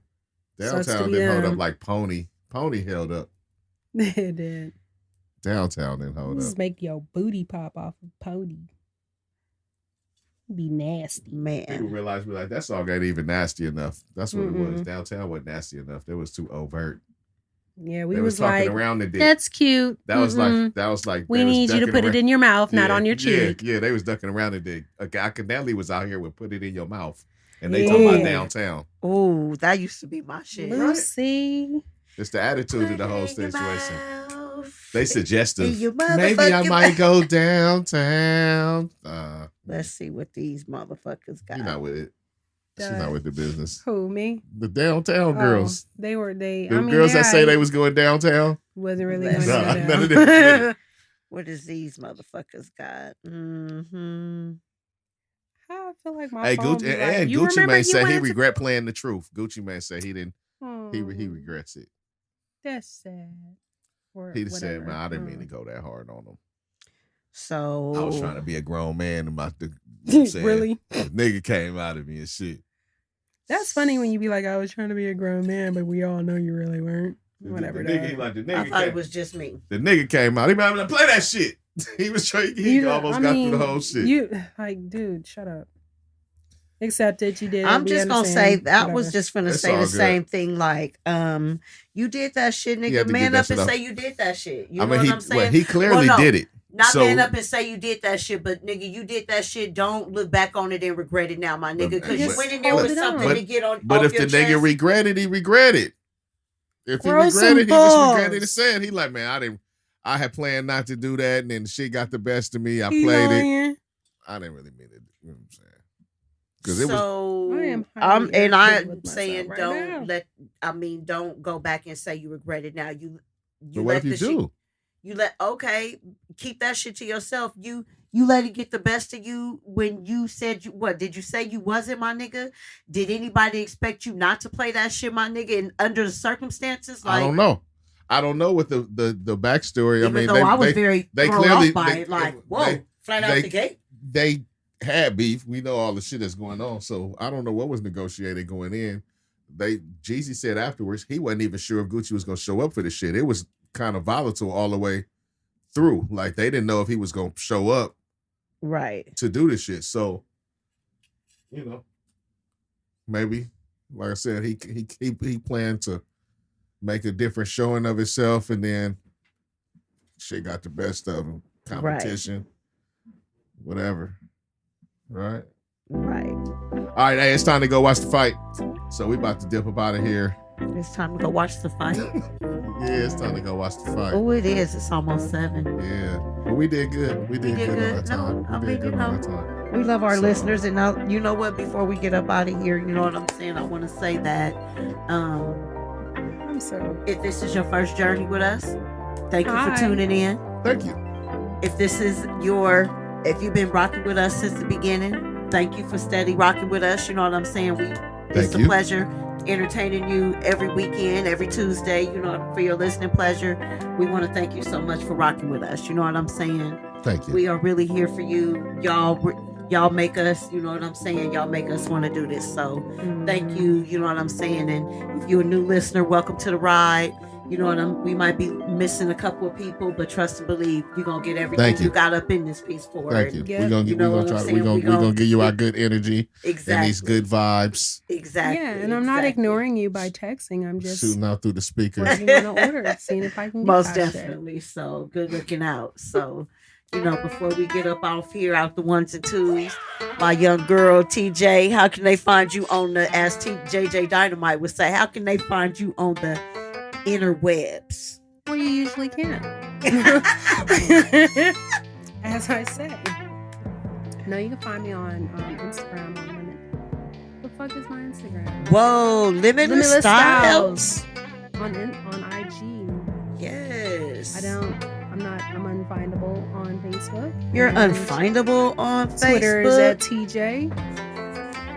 Downtown didn't hold up like Pony. Pony held up. it did. Downtown didn't hold Just up. make your booty pop off of Pony. Be nasty. People man. realize we like that song ain't even nasty enough. That's what it was. Downtown wasn't nasty enough. That was too overt. Yeah, we They was was talking like, around the dick. that's cute. That was like We they was need you to ducking put it around- in your mouth, not on your Yeah, cheek. yeah, they was ducking around the dick. Nelly was out here with put it in your mouth. And they talking about Yeah. downtown. Oh, that used to be my shit. Lucy. It's the attitude of the whole Put it in your situation. mouth. They suggestive. In your Maybe I motherfucking might mouth. go downtown. Let's see what these motherfuckers got. You're not with it. She's Duh. not with the business. Who, me? The downtown girls. Oh, they were, The girls that say they was going downtown. wasn't really Let's going Nah, to none of go them. down. What is these motherfuckers got? Mm-hmm. I feel like my Hey, phone Gucci be like, and you Gucci remember Mane you said he wanted to- regret playing the truth. Gucci Mane said he didn't. He Oh, regrets it. That's sad. Or He just said, whatever. "Man, I didn't mean to go that hard on him. So I was trying to be a grown man about the." You know what I'm saying? Really? The nigga came out of me and shit. That's funny when you be like, I was trying to be a grown man, but we all know you really weren't. Whatever. The nigga, dog. he like the I nigga. thought it Came, was just me. the nigga came out. He might like, play that shit. He was trying. He You- almost I got mean, through the whole shit. You like, dude, shut up. Accept it, you did. I'm we just gonna say understand, that was whatever. just gonna It's say all the good. same thing. Like, you did that shit, He nigga. had to Man get up that and shit say off. you did that shit. You I know mean, what I'm saying? he clearly Well, no. did it. Not So- man up and say you did that shit, but nigga, you did that shit. Don't look back on it and regret it now, my nigga, because you but- went in there but- with something but- to get on. But off if the your nigga chest. regretted, he regretted. If he Grow some regretted, he just balls. regretted it. Said he like, man, I had planned not to do that, and then shit got the best of me. I He played it. lying. I didn't really mean it. You know what I'm saying? Because it was. So I am highly and irritated I'm with myself saying right don't now. don't go back and say you regret it now. You But what if you the shit- do? you keep that shit to yourself. You let it get the best of you when you said what did you say you wasn't, my nigga? Did anybody expect you not to play that shit, my nigga? And under the circumstances, like I don't know. I don't know what the backstory. even I mean, though I was very they thrown clearly off by it, like whoa, flat out the gate. They had beef. We know all the shit that's going on. So I don't know what was negotiated going in. Jeezy said afterwards he wasn't even sure if Gucci was gonna show up for the shit. It was kind of volatile all the way through. Like they didn't know if he was gonna show up Right. to do the shit. So, maybe, like I said, he planned to make a different showing of himself, and then shit got the best of him. Competition, whatever. Right. Right. All right, hey, it's time to go watch the fight. So we about to dip up out of here. It's time to go watch the fight. Yeah, it's time to go watch the fight. Oh, it is. It's almost 7. Yeah, but we did good. We did good on our time. No, I We mean, did good you on know, our time. We love our So- listeners, and now you know what? Before we get up out of here, you know what I'm saying. I want to say that I'm so if this is your first journey with us, thank you Hi. for tuning in. Thank you. If you've been rocking with us since the beginning, thank you for steady rocking with us. You know what I'm saying? It's Thank a you. pleasure entertaining you every weekend, every Tuesday, you know, for your listening pleasure. We want to thank you so much for rocking with us. You know what I'm saying? Thank you. We are really here for you. Y'all make us, you know what I'm saying? Y'all make us want to do this. So thank you, you know what I'm saying? And if you're a new listener, welcome to the ride. You know what we might be missing a couple of people, but trust and believe you're gonna get everything Thank you. you got up in this piece for Thank it. you. Yeah. We're gonna You get, know we're what gonna I'm try. saying? We're gonna give you our good energy Exactly. and these good vibes. Exactly. Yeah, and I'm not exactly. ignoring you by texting. I'm just Shooting out through the speakers. working on an order, seeing if I can get Most that shit. definitely. So good looking out. So, before we get up off here, out the ones and twos, my young girl TJ, how can they find you on the, as JJ Dynamite would say, how can they find you on the interwebs? Well, you usually can. As I say. No, you can find me on Instagram on Limit. The fuck is my Instagram? Whoa, Limitless Styles. On IG. Yes. I'm unfindable on Facebook. You're And unfindable on Facebook. Twitter is at TJ.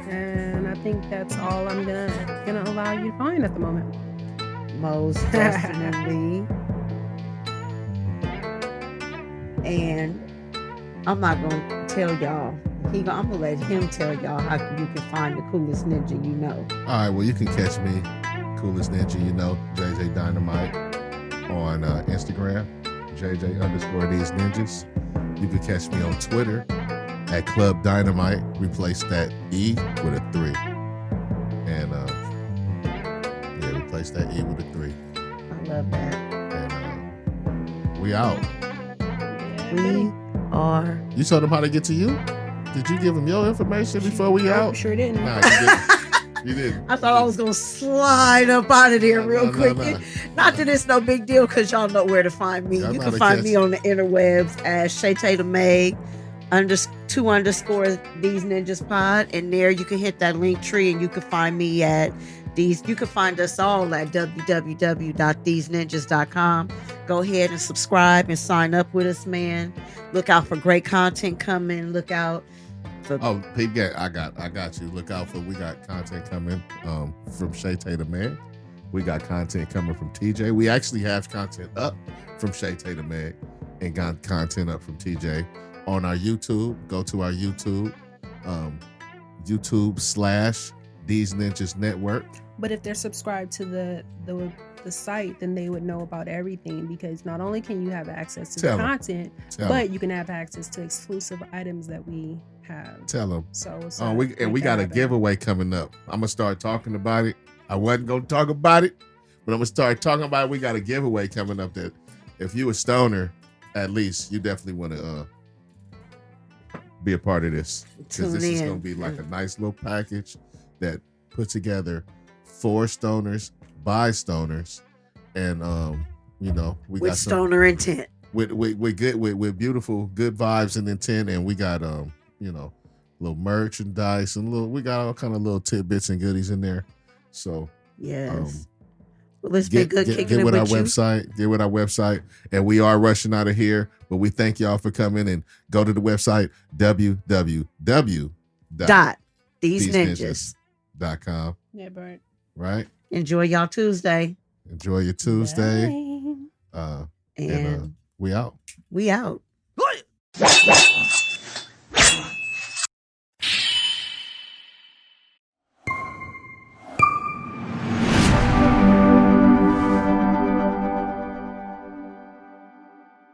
And I think that's all I'm gonna allow you to find at the moment. Most definitely. And I'm not gonna tell y'all. I'm gonna let him tell y'all how you can find the coolest ninja you know. All right. Well, you can catch me, coolest ninja you know, JJ Dynamite, on Instagram, JJ_these ninjas. You can catch me on Twitter at Club Dynamite. Replace that E with a 3. And replace that E with a 3. I love that. And we out. We are. You told them how to get to you? Did you give them your information before we out? Sure didn't. Nah, you didn't. You didn't. I thought I was gonna slide up out of there real quick. No. Not that it's no big deal, because y'all know where to find me. Y'all You know can to find catch- me on the interwebs as Shay Tatum May _2_ These Ninjas Pod, and there you can hit that link tree and you can find me at these. You can find us all at www.theseninjas.com. Go ahead and subscribe and sign up with us, man. Look out for great content coming. Look out for Oh, Pete, I got you. Look out for, we got content coming from Shay Tatum Man. We got content coming from TJ. We actually have content up from Shay Tatum Man and got content up from TJ on our YouTube. Go to our YouTube, YouTube/These Ninjas Network. But if they're subscribed to the site, then they would know about everything, because not only can you have access to Tell the 'em. content, Tell but 'em. you can have access to exclusive items that we have. Tell them. So it's We got a giveaway coming up. I'm gonna start talking about it. I wasn't gonna talk about it, but I'm gonna start talking about it. We got a giveaway coming up that if you a stoner, at least you definitely want to be a part of this, because Tune this is in. gonna be like a nice little package that put together for stoners by stoners, and we with got some stoner intent. with beautiful good vibes and intent, and we got little merchandise and we got all kind of little tidbits and goodies in there. So Yes. Well, it's been good kicking get it with our with you. website. Get with our website, and we are rushing out of here. But we thank y'all for coming, and go to the website www.theseninjas.com. Yeah, Bert. Right. Enjoy y'all Tuesday. Enjoy your Tuesday. Bye. And We out. we out.